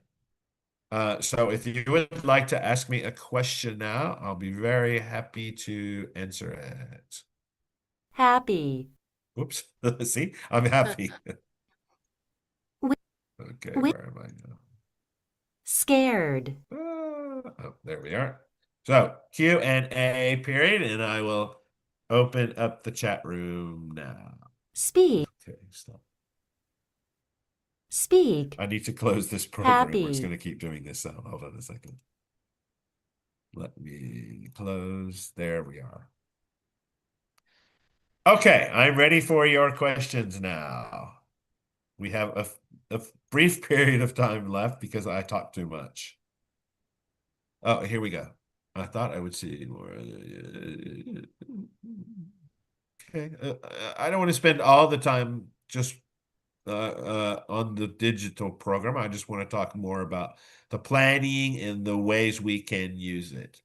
So if you would like to ask me a question now, I'll be very happy to answer it. Happy. Oops. See, I'm happy. Okay, Wi- where am I now? Scared. Oh, there we are. So Q&A period, and I will open up the chat room now. Speak. Okay, stop. Speak. I need to close this program. Or it's Happy. going to keep doing this. So hold on a second. Let me close. There we are. Okay, I'm ready for your questions now. We have a brief period of time left because I talked too much. Oh, here we go. I thought I would see more. Okay. I don't want to spend all the time just on the digital program. I just want to talk more about the planning and the ways we can use it.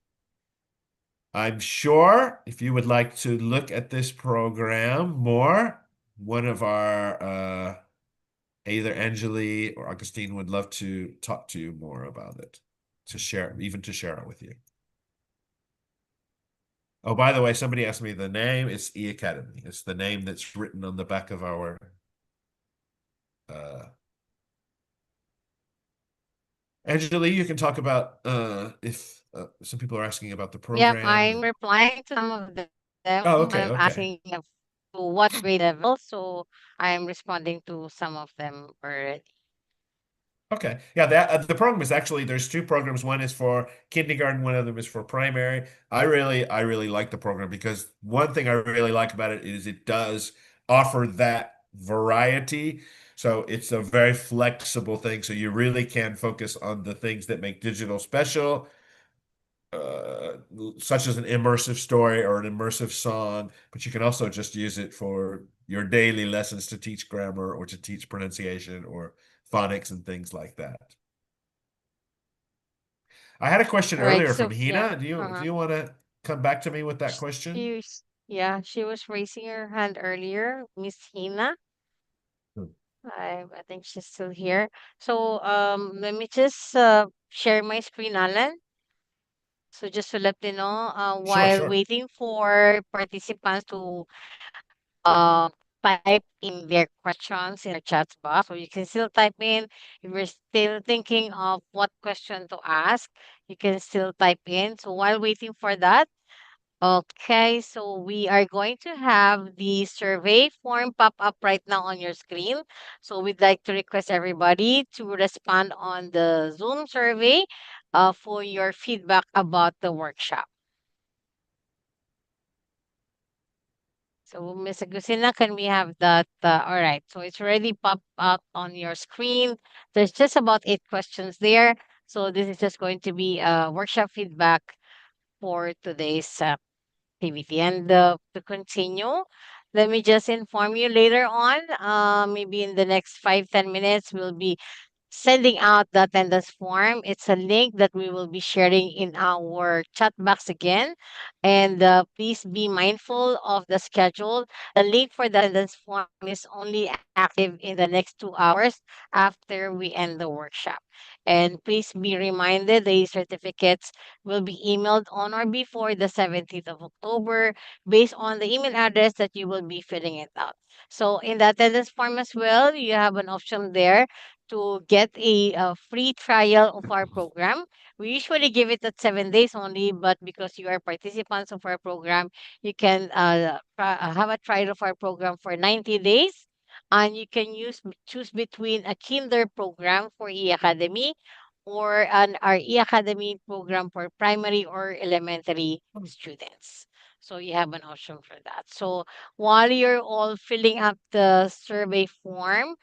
I'm sure if you would like to look at this program more, one of our either Angeli or Augustine would love to talk to you more about it, to share, even to share it with you. Oh, by the way, somebody asked me the name. It's E-Academy. It's the name that's written on the back of our uh Angela, you can talk about if some people are asking about the Yep, program. I'm replying to some of them. Oh, One okay, of okay. asking to what grade level, so I'm responding to some of them already. Okay. Yeah, that the program is actually there's two programs. One is for kindergarten, one of them is for primary. I really like the program because one thing I really like about it is it does offer that variety. So it's a very flexible thing. So you really can focus on the things that make digital special, uh, such as an immersive story or an immersive song, but you can also just use it for your daily lessons to teach grammar or to teach pronunciation or phonics and things like that. I had a question All right, earlier so from yeah, Hina. Do you want to come back to me with that question? yeah, she was raising her hand earlier, Miss Hina. Hmm. I think she's still here. So let me just share my screen, Alan. So just to let you know, Sure, while sure. waiting for participants to uh, type in their questions in the chat box, so you can still type in. If you're still thinking of what question to ask, you can still type in. So while waiting for that, okay, so we are going to have the survey form pop up right now on your screen. So we'd like to request everybody to respond on the Zoom survey for your feedback about the workshop. So, Ms. Agustina, can we have that? All right. So it's already popped up on your screen. There's just about 8 questions there. So this is just going to be workshop feedback for today's activity. And to continue, let me just inform you later on, maybe in the next 5, 10 minutes, we'll be sending out the attendance form. It's a link that we will be sharing in our chat box again. And please be mindful of the schedule. The link for the attendance form is only active in the next 2 hours after we end the workshop. And please be reminded the certificates will be emailed on or before the 17th of October based on the email address that you will be filling it out. So in the attendance form as well, you have an option there to get a free trial of our program. We usually give it at 7 days only, but because you are participants of our program, you can have a trial of our program for 90 days. And you can choose between a kinder program for e-academy or an our e-academy program for primary or elementary students. So you have an option for that. So while you're all filling up the survey form,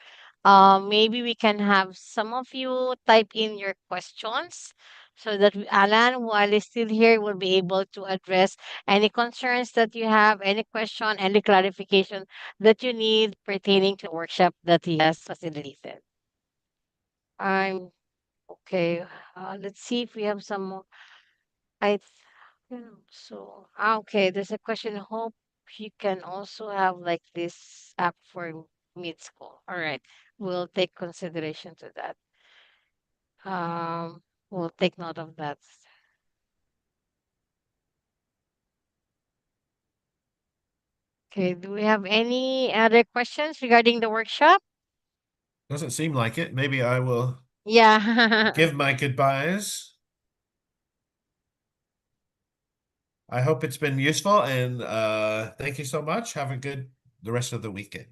maybe we can have some of you type in your questions so that Alan, while he's still here, will be able to address any concerns that you have, any question, any clarification that you need pertaining to the workshop that he has facilitated. I'm okay. Let's see if we have some more. Okay, there's a question. Hope you can also have like this app for mid school. All right, we'll take consideration to that. Um, we'll take note of that. Okay, do we have any other questions regarding the workshop? Doesn't seem like it. Maybe I will Yeah. give my goodbyes. I hope it's been useful and thank you so much. Have a good the rest of the weekend.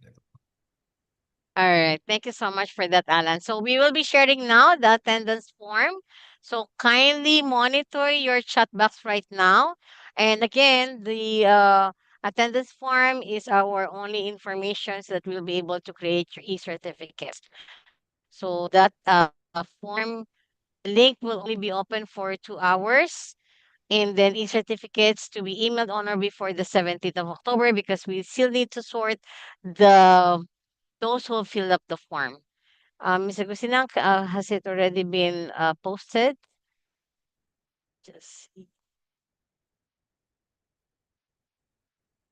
All right. Thank you so much for that, Alan. So we will be sharing now the attendance form. So kindly monitor your chat box right now. And again, the attendance form is our only information so that we'll be able to create your e-certificates. So that form link will only be open for 2 hours. And then e-certificates to be emailed on or before the 17th of October because we still need to sort the those who filled up the form. Ms. Agustina, has it already been posted? Just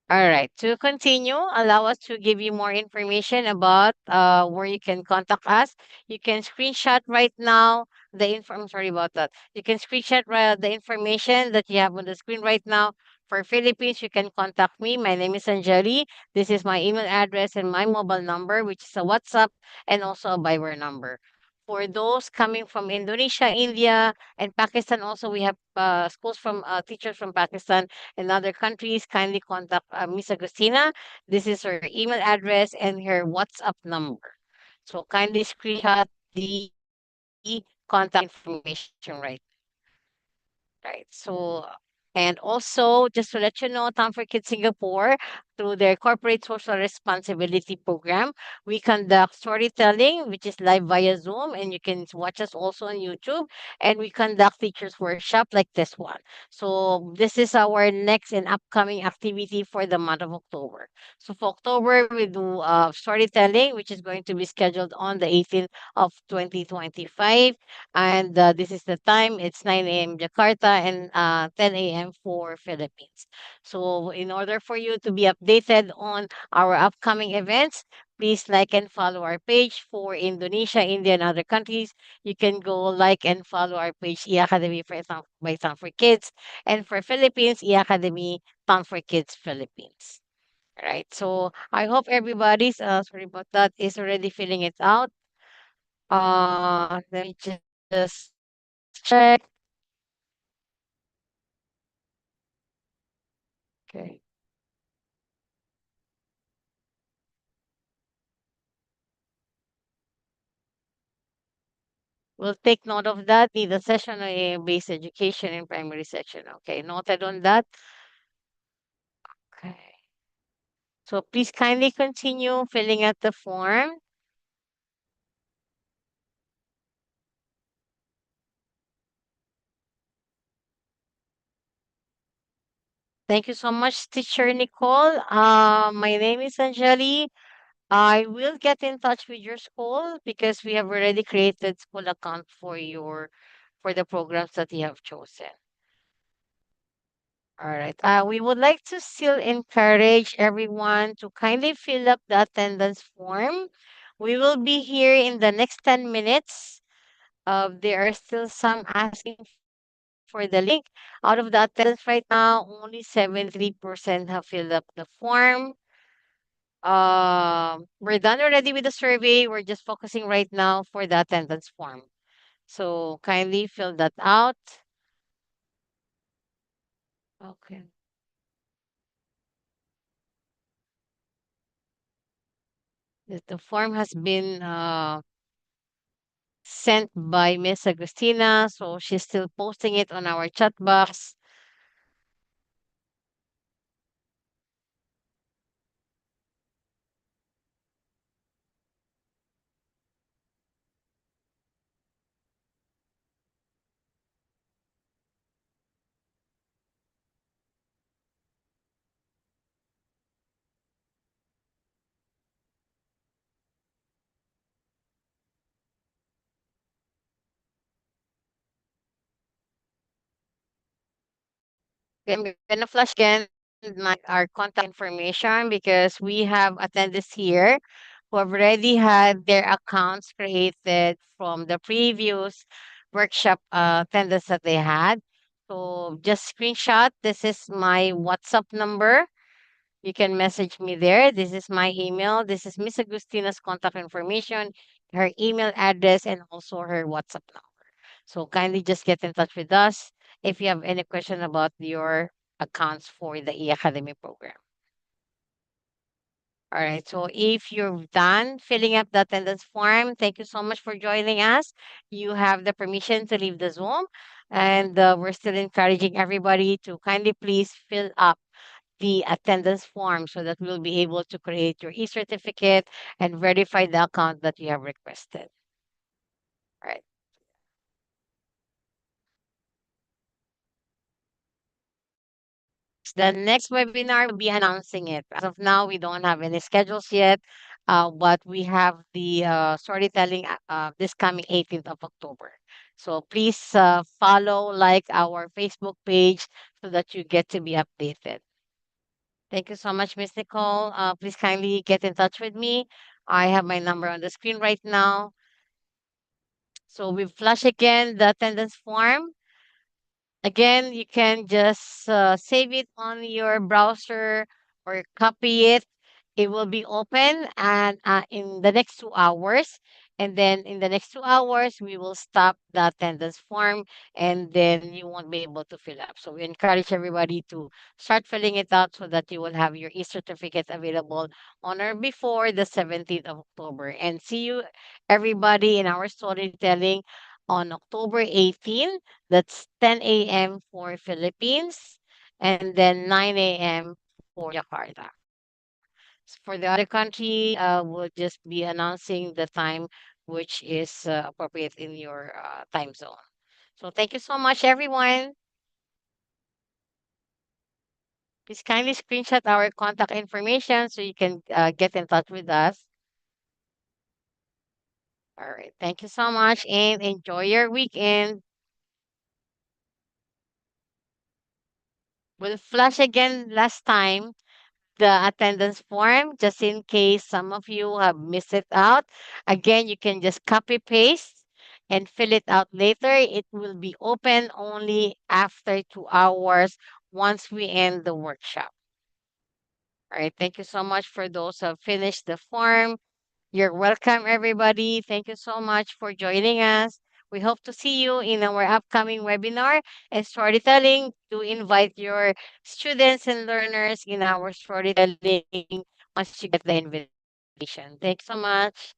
All right. To continue, allow us to give you more information about where you can contact us. You can screenshot right now the info. I'm sorry about that. You can screenshot the information that you have on the screen right now. For Philippines, you can contact me. My name is Anjali. This is my email address and my mobile number, which is a WhatsApp and also a Viber number. For those coming from Indonesia, India, and Pakistan, also we have schools from teachers from Pakistan and other countries, kindly contact Miss Agustina. This is her email address and her WhatsApp number. So kindly screenshot the contact information right. So, and also, just to let you know, Time for Kids Singapore, through their corporate social responsibility program, we conduct storytelling, which is live via Zoom, and you can watch us also on YouTube. And we conduct teachers workshop like this one. So, this is our next and upcoming activity for the month of October. So, for October, we do storytelling, which is going to be scheduled on the 18th of 2025, and this is the time. It's 9 a.m. Jakarta and 10 a.m. for Philippines. So, in order for you to be updated on our upcoming events, please like and follow our page. For Indonesia, India, and other countries, you can go like and follow our page, E-Academy by Time for Kids. And for Philippines, E-Academy Time for Kids Philippines. Right. So I hope everybody's sorry about that is already filling it out. Let me just check. Okay. We'll take note of that. Need a session based education in primary section. Okay, noted on that. Okay. So please kindly continue filling out the form. Thank you so much, Teacher Nicole. My name is Anjali. I will get in touch with your school because we have already created school account for the programs that you have chosen. All right. We would like to still encourage everyone to kindly fill up the attendance form. We will be here in the next 10 minutes. There are still some asking for the link. Out of the attendance right now, only 73% have filled up the form. We're done already with the survey. We're just focusing right now for the attendance form. So kindly fill that out. Okay. The form has been sent by Miss Agustina. So she's still posting it on our chat box. Okay, I'm gonna flash again our contact information because we have attendees here who have already had their accounts created from the previous workshop attendance that they had. So just screenshot. This is my WhatsApp number. You can message me there. This is my email. This is Miss Agustina's contact information, her email address, and also her WhatsApp number. So kindly just get in touch with us if you have any question about your accounts for the e-academy program. All right. So if you're done filling up the attendance form, thank you so much for joining us. You have the permission to leave the Zoom, and we're still encouraging everybody to kindly please fill up the attendance form so that we'll be able to create your e-certificate and verify the account that you have requested. All right. The next webinar will be announcing it. As of now, we don't have any schedules yet. but we have the storytelling this coming 18th of October. So please follow, like our Facebook page so that you get to be updated. Thank you so much, Miss Nicole. Please kindly get in touch with me. I have my number on the screen right now. So we flash again the attendance form. Again, you can just save it on your browser or copy it. It will be open and in the next 2 hours. And then in the next 2 hours, we will stop the attendance form and then you won't be able to fill up. So we encourage everybody to start filling it out so that you will have your e-certificate available on or before the 17th of October. And see you, everybody, in our storytelling on October 18th. That's 10 a.m. for Philippines and then 9 a.m. for Jakarta. For the other country, we'll just be announcing the time which is appropriate in your time zone. So thank you so much, everyone. Please kindly screenshot our contact information so you can get in touch with us. All right. Thank you so much and enjoy your weekend. We'll flash again last time the attendance form just in case some of you have missed it out. Again, you can just copy paste and fill it out later. It will be open only after 2 hours once we end the workshop. All right. Thank you so much for those who have finished the form. You're welcome, everybody. Thank you so much for joining us. We hope to see you in our upcoming webinar and storytelling to invite your students and learners in our storytelling once you get the invitation. Thanks so much.